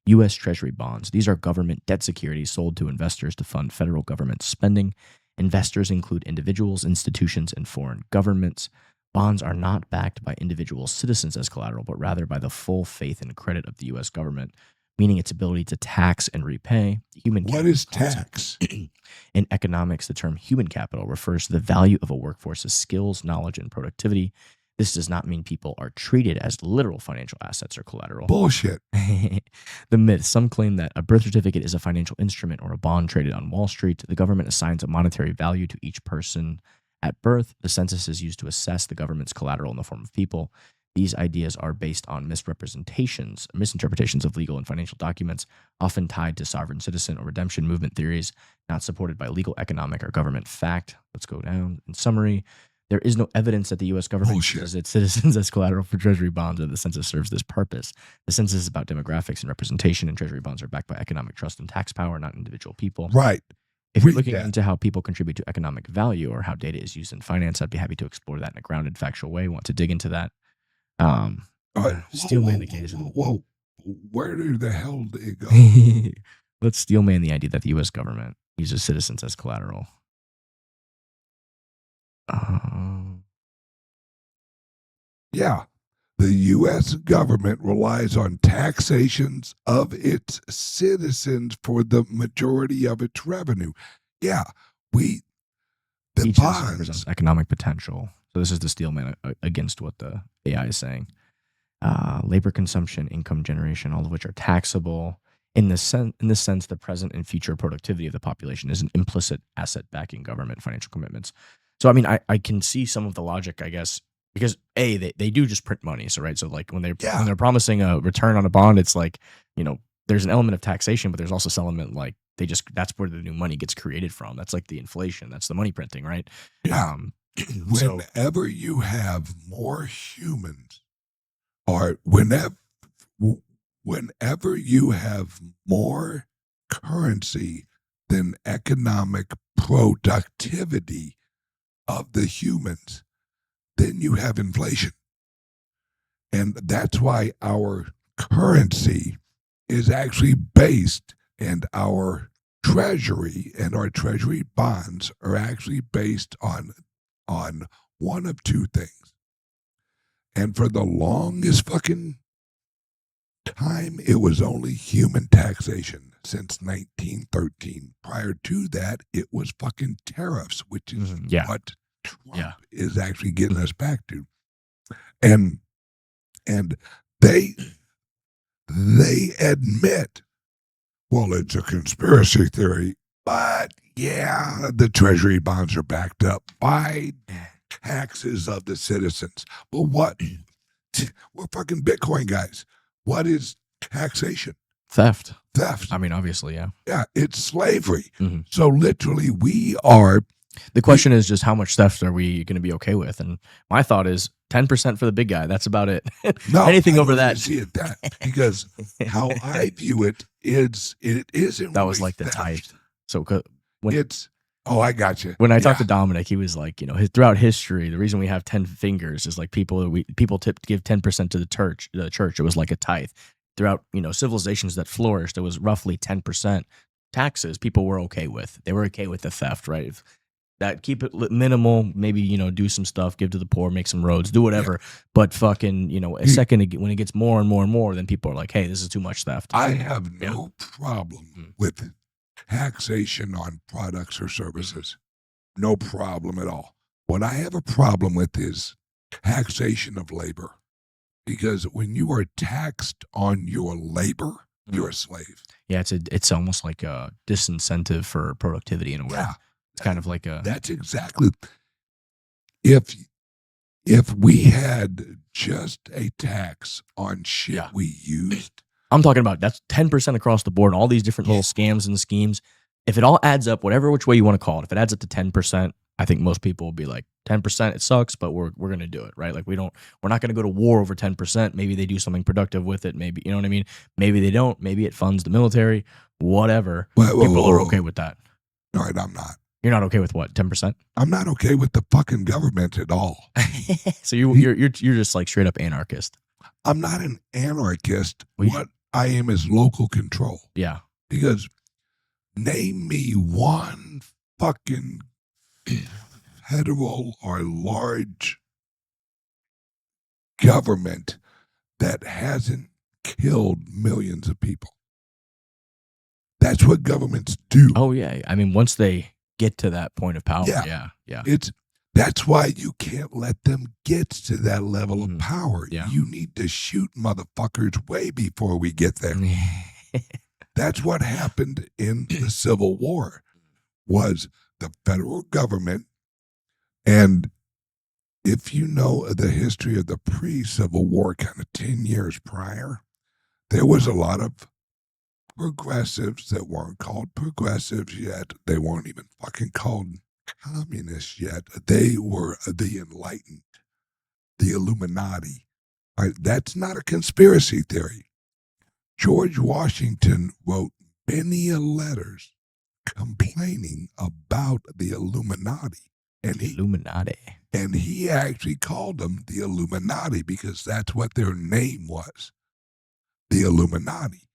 S2: U.S. Treasury bonds. These are government debt securities sold to investors to fund federal government spending. Investors include individuals, institutions, and foreign governments. Bonds are not backed by individual citizens as collateral, but rather by the full faith and credit of the U.S. government, meaning its ability to tax and repay human capital.
S1: What is tax?
S2: In economics, the term human capital refers to the value of a workforce's skills, knowledge, and productivity. This does not mean people are treated as literal financial assets or collateral.
S1: Bullshit.
S2: The myth. Some claim that a birth certificate is a financial instrument or a bond traded on Wall Street. The government assigns a monetary value to each person at birth. The census is used to assess the government's collateral in the form of people. These ideas are based on misinterpretations of legal and financial documents, often tied to sovereign citizen or redemption movement theories, not supported by legal, economic, or government fact. Let's go down. In summary, there is no evidence that the U.S. government uses its citizens as collateral for treasury bonds, or the census serves this purpose. The census is about demographics and representation, and treasury bonds are backed by economic trust and tax power, not individual people.
S1: Right.
S2: If you're looking into how people contribute to economic value or how data is used in finance, I'd be happy to explore that in a grounded, factual way. Want to dig into that? Steel man the case.
S1: Whoa. Where the hell did it go?
S2: Let's steel man the idea that the U.S. government uses citizens as collateral.
S1: Yeah. The U.S. government relies on taxations of its citizens for the majority of its revenue. Yeah. The
S2: Each citizen
S1: bonds.
S2: represents economic potential. So this is the steel man against what the AI is saying. Labor consumption, income generation, all of which are taxable. In this sense, the present and future productivity of the population is an implicit asset backing government financial commitments. So, I mean, I can see some of the logic, I guess, because they do just print money. So, right. So like when they're promising a return on a bond, it's like, there's an element of taxation, but there's also some element like that's where the new money gets created from. That's like the inflation. That's the money printing, right?
S1: Yeah. Whenever you have more humans, or whenever you have more currency than economic productivity of the humans, then you have inflation. And that's why our currency is actually based, and our treasury and our treasury bonds are actually based on one of two things. And for the longest fucking time, it was only human taxation since 1913. Prior to that, it was fucking tariffs, which is what Trump is actually getting us back to. And they admit, well, it's a conspiracy theory, but yeah, the treasury bonds are backed up by taxes of the citizens. But what? We're fucking Bitcoin guys. What is taxation?
S2: Theft.
S1: I
S2: mean, obviously, yeah.
S1: Yeah, it's slavery. Mm-hmm. So literally, we are.
S2: The question is just how much theft are we going to be okay with? And my thought is 10% for the big guy. That's about it.
S1: No,
S2: anything over that.
S1: See it that because how I view it isn't.
S2: That was like the tithe. So
S1: I got you.
S2: When I talked to Dominic, he was like, throughout history, the reason we have 10 fingers is like people give 10% to the church. It was like a tithe. Throughout, civilizations that flourished, it was roughly 10% taxes. People were okay with. They were okay with the theft, right? That keep it minimal, maybe, do some stuff, give to the poor, make some roads, do whatever. Yeah. But fucking, a second, when it gets more and more and more, then people are like, hey, this is too much theft.
S1: I have no problem with taxation on products or services. No problem at all. What I have a problem with is taxation of labor. Because when you are taxed on your labor, you're a slave.
S2: Yeah, it's almost like a disincentive for productivity in a way. Yeah. It's kind of like a...
S1: That's exactly... If we had just a tax on shit we used...
S2: I'm talking about that's 10% across the board, all these different little scams and schemes. If it all adds up, whatever which way you want to call it, if it adds up to 10%, I think most people will be like, 10%, it sucks, but we're going to do it, right? Like we're not going to go to war over 10%. Maybe they do something productive with it. Maybe, you know what I mean? Maybe they don't. Maybe it funds the military, whatever. People are okay with that.
S1: All right, I'm not.
S2: You're not okay with what? 10%?
S1: I'm not okay with the fucking government at all.
S2: So you're just like straight up anarchist.
S1: I'm not an anarchist. What I am is local control.
S2: Yeah.
S1: Because name me one fucking federal or large government that hasn't killed millions of people. That's what governments do.
S2: Oh, yeah. I mean, once they get to that point of power, yeah.
S1: That's why you can't let them get to that level of power.
S2: Yeah.
S1: You need to shoot motherfuckers way before we get there. That's what happened in the Civil War, was the federal government. And if you know the history of the pre-Civil War, kind of 10 years prior, there was a lot of progressives that weren't called progressives yet. They weren't even fucking called communists yet. They were the enlightened, the Illuminati. All right, that's not a conspiracy theory. George Washington wrote many letters complaining about the Illuminati. And And he actually called them the Illuminati because that's what their name was, the Illuminati.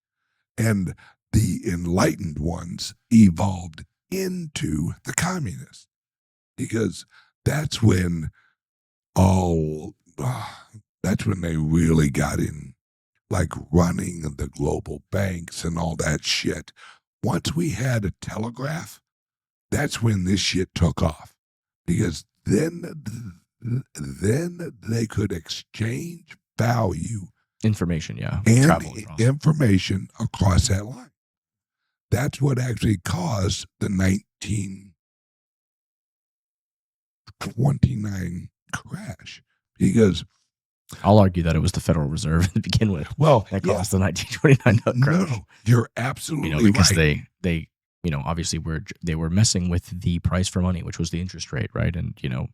S1: And the enlightened ones evolved into the communists because that's when that's when they really got in, like running the global banks and all that shit. Once we had a telegraph, that's when this shit took off because then they could exchange value,
S2: information, yeah,
S1: and
S2: travel across.
S1: information across that line. That's what actually caused the 1929 crash because
S2: I'll argue that it was the Federal Reserve to begin with.
S1: Well,
S2: that caused the 1929 crash.
S1: No, you're absolutely
S2: because
S1: right.
S2: they obviously they were messing with the price for money, which was the interest rate, right? And
S1: the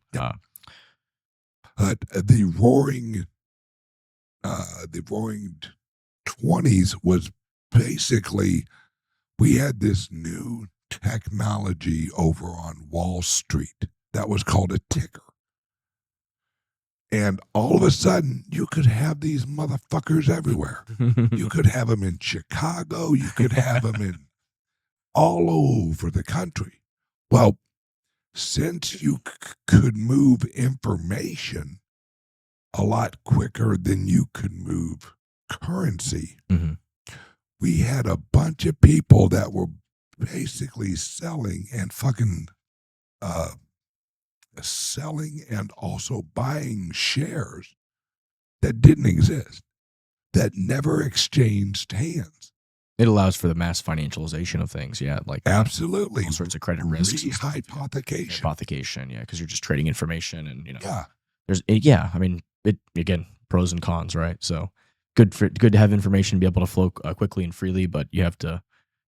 S1: roaring 20s was basically, we had this new technology over on Wall Street that was called a ticker. And all of a sudden, you could have these motherfuckers everywhere. You could have them in Chicago. You could have them in all over the country. Well, since you could move information a lot quicker than you could move currency, we had a bunch of people that were basically selling and selling and also buying shares that didn't exist, that never exchanged hands.
S2: It allows for the mass financialization of things, yeah, like
S1: absolutely
S2: all sorts of credit risks,
S1: hypothecation,
S2: yeah, because you're just trading information, and
S1: yeah,
S2: I mean, it again, pros and cons, right? So good to have information, be able to flow quickly and freely, but you have to.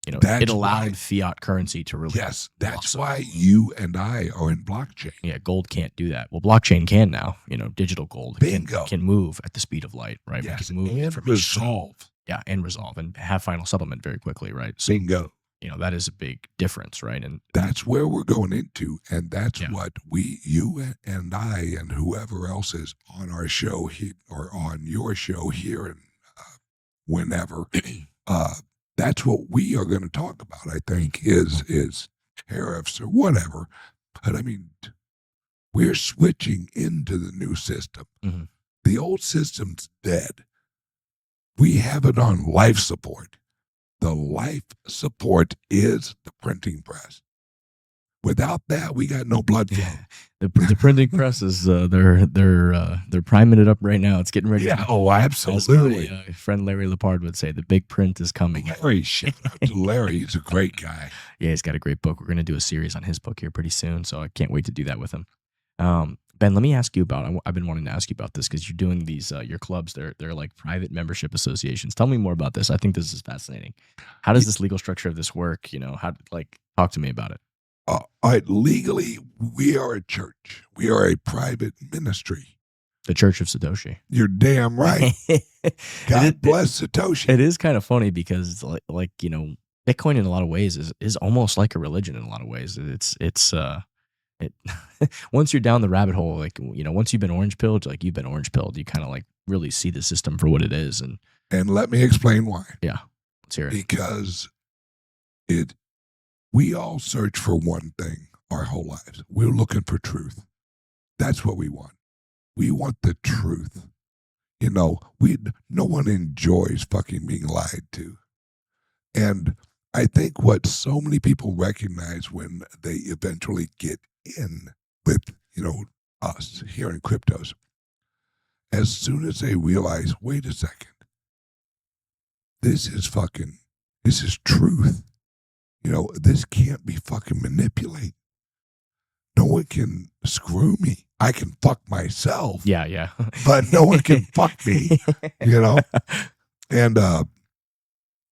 S2: It allowed fiat currency to really.
S1: Yes, that's why you and I are in blockchain.
S2: Yeah, gold can't do that. Well, blockchain can now. Digital gold can move at the speed of light, right?
S1: Yes,
S2: can move
S1: and resolve.
S2: Yeah, and resolve and have final settlement very quickly, right?
S1: So, bingo.
S2: That is a big difference, right? And
S1: that's where we're going into, and that's what you and I and whoever else is on our show here or on your show here and whenever. That's what we are going to talk about, I think, is tariffs or whatever. But I mean, we're switching into the new system.
S2: Mm-hmm.
S1: The old system's dead. We have it on life support. The life support is the printing press. Without that, we got no blood flow.
S2: The printing press is they're priming it up right now. It's getting ready.
S1: Yeah. Oh, absolutely.
S2: As my friend Larry Lepard would say, the big print is coming.
S1: Larry, shout out to Larry. He's a great guy.
S2: Yeah, he's got a great book. We're going to do a series on his book here pretty soon, so I can't wait to do that with him. Ben, let me ask you about. I've been wanting to ask you about this because you're doing these your clubs. They're like private membership associations. Tell me more about this. I think this is fascinating. How does this legal structure of this work? Talk to me about it.
S1: All right, legally, we are a church. We are a private ministry.
S2: The Church of Satoshi.
S1: You're damn right. God bless Satoshi.
S2: It is kind of funny because, Bitcoin in a lot of ways is almost like a religion in a lot of ways. Once you're down the rabbit hole, once you've been orange pilled, you've been orange pilled, you kind of really see the system for what it is. And
S1: let me explain why.
S2: Yeah, let's hear it.
S1: Because we all search for one thing our whole lives. We're looking for truth. That's what we want. We want the truth. No one enjoys fucking being lied to. And I think what so many people recognize when they eventually get in with, us here in cryptos, as soon as they realize, wait a second, this is truth. This can't be fucking manipulated. No one can screw me. I can fuck myself.
S2: Yeah.
S1: But no one can fuck me,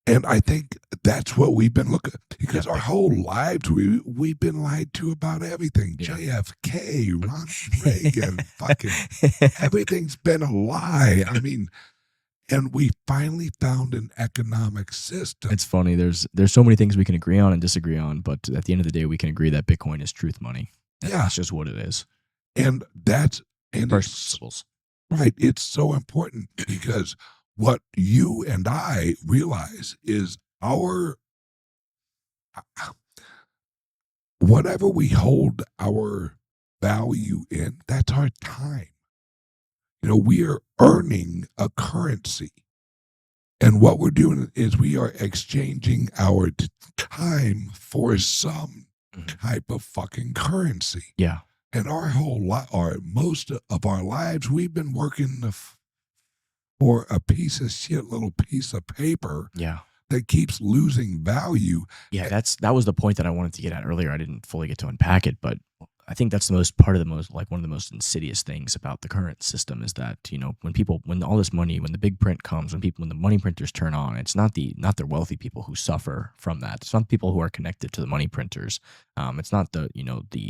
S1: And I think that's what we've been looking at, because our whole lives we've been lied to about everything. Yeah. JFK, Ronald Reagan, fucking everything's been a lie. I mean, and we finally found an economic system.
S2: It's funny. There's so many things we can agree on and disagree on, but at the end of the day, we can agree that Bitcoin is truth money.
S1: Yeah,
S2: that's just what it is.
S1: And that's and
S2: First
S1: it's
S2: principles.
S1: right. It's so important because what you and I realize is our whatever we hold our value in, that's our time. We are earning a currency. And what we're doing is we are exchanging our time for some type of fucking currency.
S2: Yeah.
S1: And our whole life, or most of our lives, we've been working for a piece of shit, little piece of paper
S2: Yeah.
S1: that keeps losing value.
S2: Yeah, that was the point that I wanted to get at earlier. I didn't fully get to unpack it, but I think that's one of the most insidious things about the current system is that, when all this money, when the big print comes, when the money printers turn on, it's not the wealthy people who suffer from that. It's not the people who are connected to the money printers. It's not the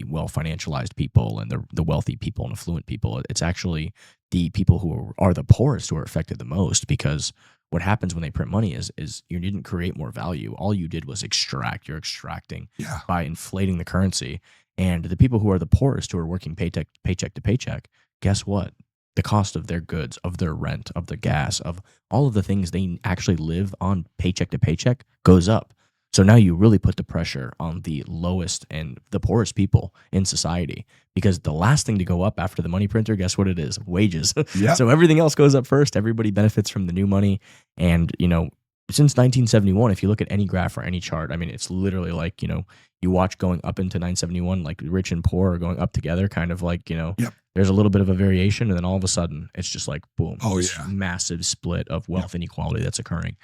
S2: well financialized people and the wealthy people and affluent people. It's actually the people who are the poorest who are affected the most, because what happens when they print money is you didn't create more value. All you did was extract. You're extracting by inflating the currency. And the people who are the poorest, who are working paycheck to paycheck, guess what? The cost of their goods, of their rent, of the gas, of all of the things they actually live on paycheck to paycheck goes up. So now you really put the pressure on the lowest and the poorest people in society, because the last thing to go up after the money printer, guess what it is? Wages.
S1: Yep.
S2: So everything else goes up first. Everybody benefits from the new money. And, since 1971, if you look at any graph or any chart, I mean, it's literally like, you watch going up into 971, like rich and poor are going up together, kind of like, there's a little bit of a variation. And then all of a sudden it's just like, boom, massive split of wealth inequality that's occurring.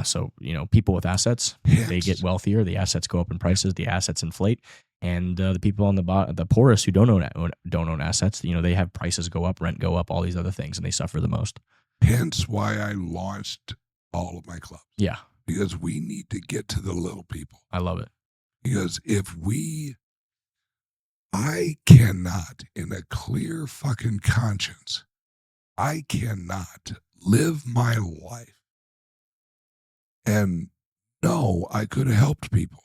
S2: So, people with assets, they get wealthier, the assets go up in prices, the assets inflate. And the people on the poorest who don't own assets, they have prices go up, rent go up, all these other things, and they suffer the most.
S1: Hence why I launched all of my clubs.
S2: Yeah.
S1: Because we need to get to the little people.
S2: I love it.
S1: Because I cannot, in a clear fucking conscience, I cannot live my life and know I could have helped people.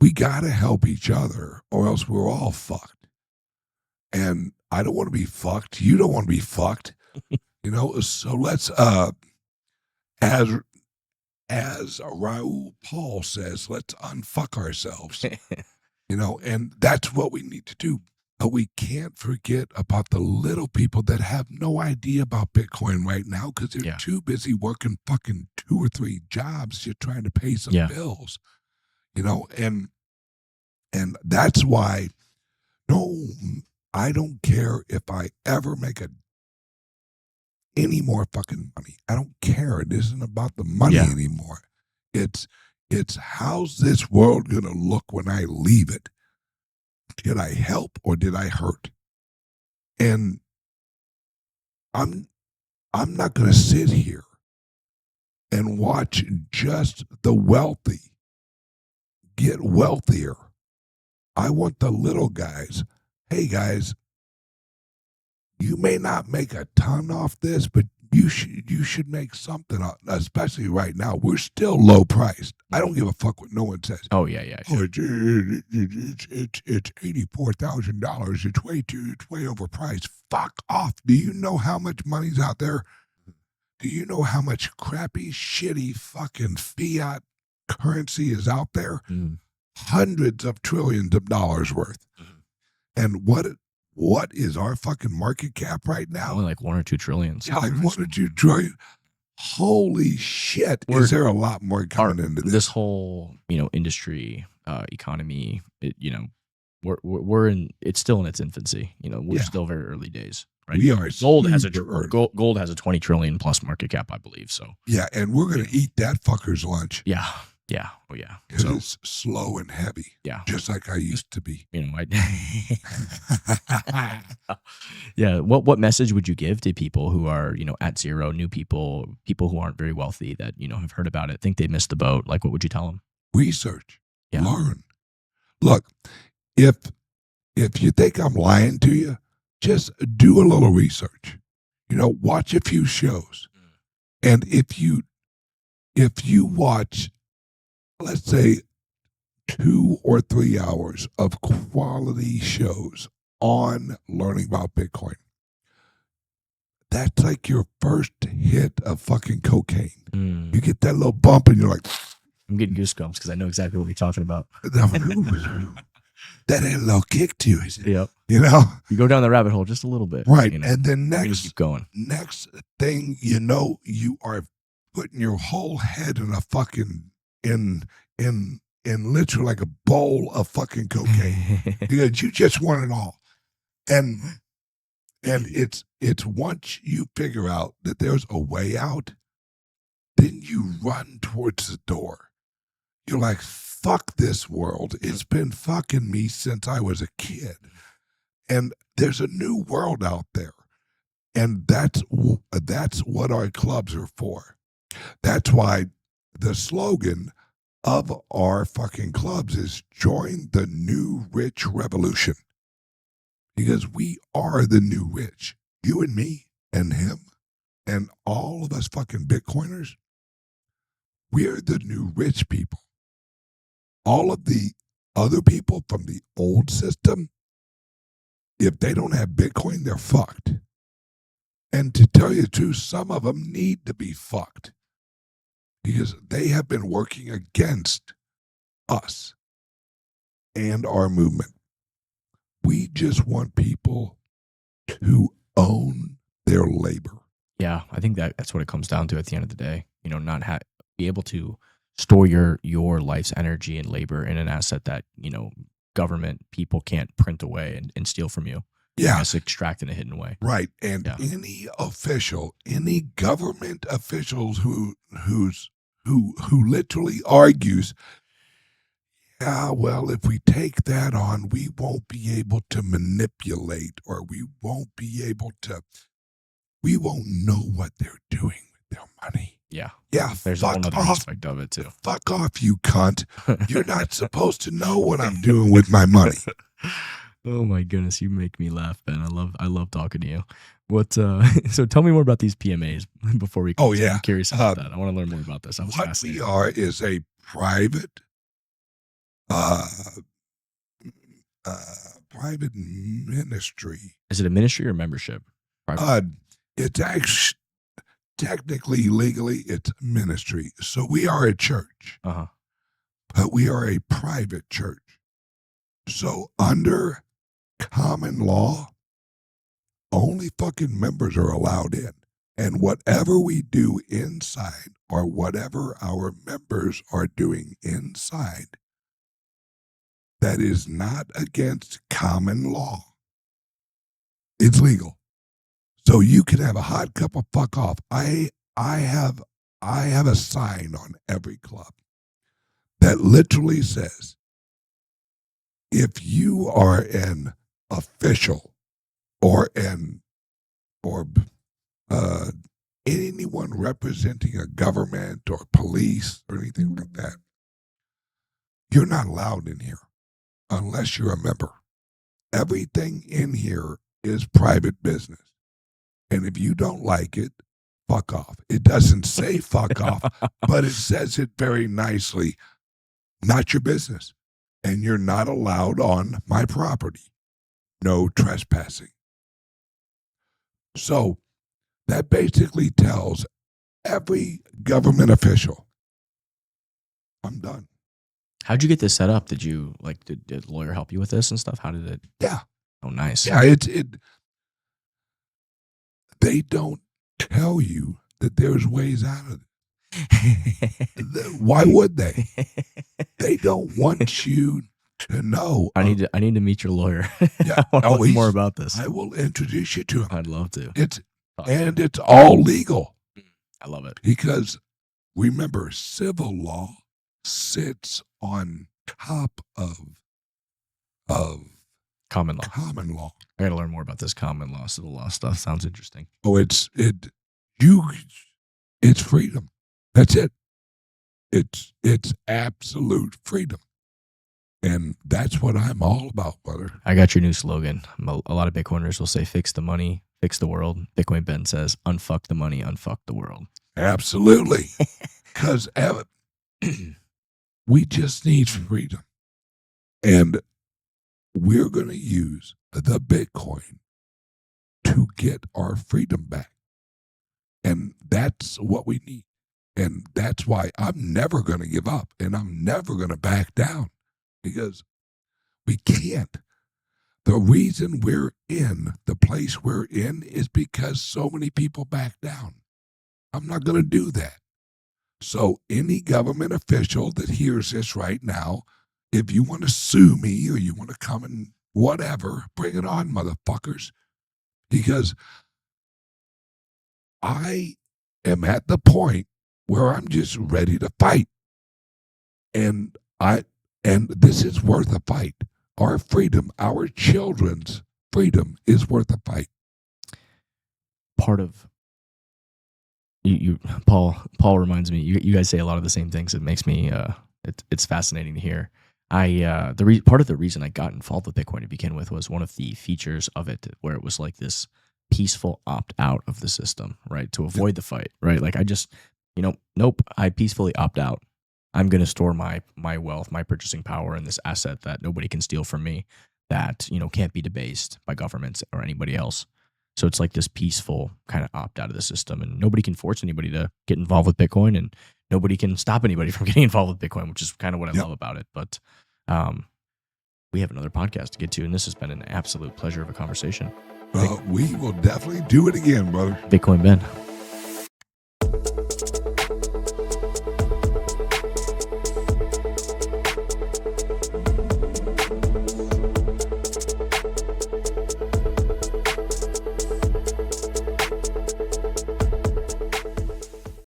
S1: We got to help each other, or else we're all fucked. And I don't want to be fucked. You don't want to be fucked. So let's, as Raoul Paul says, let's unfuck ourselves. And that's what we need to do. But we can't forget about the little people that have no idea about Bitcoin right now because they're too busy working fucking 2 or 3 jobs just trying to pay some bills. And that's why, no, I don't care if I ever make any more fucking money. I don't care. It isn't about the money anymore. It's how's this world going to look when I leave it? Did I help or did I hurt? And I'm not going to sit here and watch just the wealthy get wealthier. I want the little guys. Hey guys, you may not make a ton off this, but you should make something, especially right now. We're still low priced. I don't give a fuck what no one says.
S2: Oh yeah.
S1: Oh, it's $84,000. It's way overpriced. Fuck off. Do you know how much money's out there? Do you know how much crappy, shitty fucking fiat currency is out there? Hundreds of trillions of dollars worth. And what is our fucking market cap right now?
S2: Only like 1 or 2 trillion.
S1: Yeah, like 1 or 2 trillion. Holy shit. Is there a lot more coming into this?
S2: This whole, industry, economy, we're in, it's still in its infancy. We're still very early days. Right?
S1: We are.
S2: Gold has a 20 trillion plus market cap, I believe. So
S1: yeah, and we're going to eat that fucker's lunch.
S2: Yeah. Oh yeah.
S1: Because it's slow and heavy.
S2: Yeah.
S1: Just like I used to be.
S2: Yeah. What message would you give to people who are, at zero, new people who aren't very wealthy that, have heard about it, think they missed the boat? Like, what would you tell them?
S1: Research. Yeah. Learn. Look, if you think I'm lying to you, just do a little research. Watch a few shows. And if you watch, let's say, 2 or 3 hours of quality shows on learning about Bitcoin, that's like your first hit of fucking cocaine. You get that little bump and you're like,
S2: I'm getting goosebumps because I know exactly what you're talking about.
S1: that ain't a little kick to you, is it?
S2: Yep.
S1: You know?
S2: You go down the rabbit hole just a little bit.
S1: Right.
S2: You know?
S1: And then
S2: You're gonna keep going.
S1: next thing you know, you are putting your whole head in a fucking in literally like a bowl of fucking cocaine. Because you just want it all. And it's once you figure out that there's a way out, then you run towards the door. You're like, fuck this world. It's been fucking me since I was a kid. And there's a new world out there. And that's what our clubs are for. That's why the slogan of our fucking clubs is join the new rich revolution. Because we are the new rich. You and me and him and all of us fucking Bitcoiners, we're the new rich people. All of the other people from the old system, if they don't have Bitcoin, they're fucked. And to tell you the truth, some of them need to be fucked because they have been working against us and our movement. We just want people to own their labor.
S2: Yeah, I think that's what it comes down to at the end of the day. You know, not be able to store your life's energy and labor in an asset that, you know, government people can't print away and steal from you.
S1: Yeah.
S2: It's extract in a hidden way.
S1: Right. And any official, any government officials who literally argues, yeah, well, if we take that on, we won't be able to manipulate, or we won't know what they're doing with their money.
S2: Yeah.
S1: Yeah.
S2: There's a whole other aspect of it too.
S1: Fuck off, you cunt. You're not supposed to know what I'm doing with my money.
S2: Oh my goodness, you make me laugh, Ben. I love talking to you. What so tell me more about these PMAs before we continue. I'm curious about that. I want to learn more about this. I was
S1: what
S2: fascinated.
S1: We are is a private ministry.
S2: Is it a ministry or membership?
S1: It's actually technically, legally, it's ministry. So we are a church, but we are a private church. So under common law, only fucking members are allowed in. And whatever we do inside, or whatever our members are doing inside, that is not against common law, it's legal. So you can have a hot cup of fuck off. I have a sign on every club that literally says, if you are an official or anyone representing a government or police or anything like that, you're not allowed in here unless you're a member. Everything in here is private business. And if you don't like it, fuck off. It doesn't say fuck off, but it says it very nicely. Not your business. And you're not allowed on my property. No trespassing. So that basically tells every government official, I'm done.
S2: How'd you get this set up? Did you did the lawyer help you with this and stuff? How did it?
S1: Yeah.
S2: Oh, nice.
S1: Yeah, they don't tell you that there's ways out of it. Why would they? They don't want you to know.
S2: I need to meet your lawyer.
S1: Yeah,
S2: I want to learn more about this.
S1: I will introduce you to him.
S2: I'd love to.
S1: It's all legal.
S2: I love it.
S1: Because remember, civil law sits on top of
S2: common law.
S1: Common law.
S2: I got to learn more about this common law, civil law stuff. Sounds interesting.
S1: Oh, it's freedom. That's it. It's absolute freedom. And that's what I'm all about, brother.
S2: I got your new slogan. A lot of Bitcoiners will say, fix the money, fix the world. Bitcoin Ben says, unfuck the money, unfuck the world.
S1: Absolutely. Because we just need freedom. And we're going to use the Bitcoin to get our freedom back. And that's what we need. And that's why I'm never going to give up and I'm never going to back down, because we can't. The reason we're in the place we're in is because so many people back down. I'm not going to do that. So any government official that hears this right now, if you want to sue me or you want to come and whatever, bring it on, motherfuckers. Because I am at the point where I'm just ready to fight. And this is worth a fight. Our freedom, our children's freedom is worth a fight.
S2: Part of you Paul reminds me, you guys say a lot of the same things. It makes me it's fascinating to hear. Part of the reason I got involved with Bitcoin to begin with was one of the features of it, where it was like this peaceful opt out of the system, right? To avoid the fight, right? Like I just, nope, I peacefully opt out. I'm going to store my wealth, my purchasing power in this asset that nobody can steal from me, that, can't be debased by governments or anybody else. So it's like this peaceful kind of opt out of the system, and nobody can force anybody to get involved with Bitcoin, and nobody can stop anybody from getting involved with Bitcoin, which is kind of what I love about it. But we have another podcast to get to, and this has been an absolute pleasure of a conversation.
S1: We will definitely do it again, brother.
S2: Bitcoin Ben.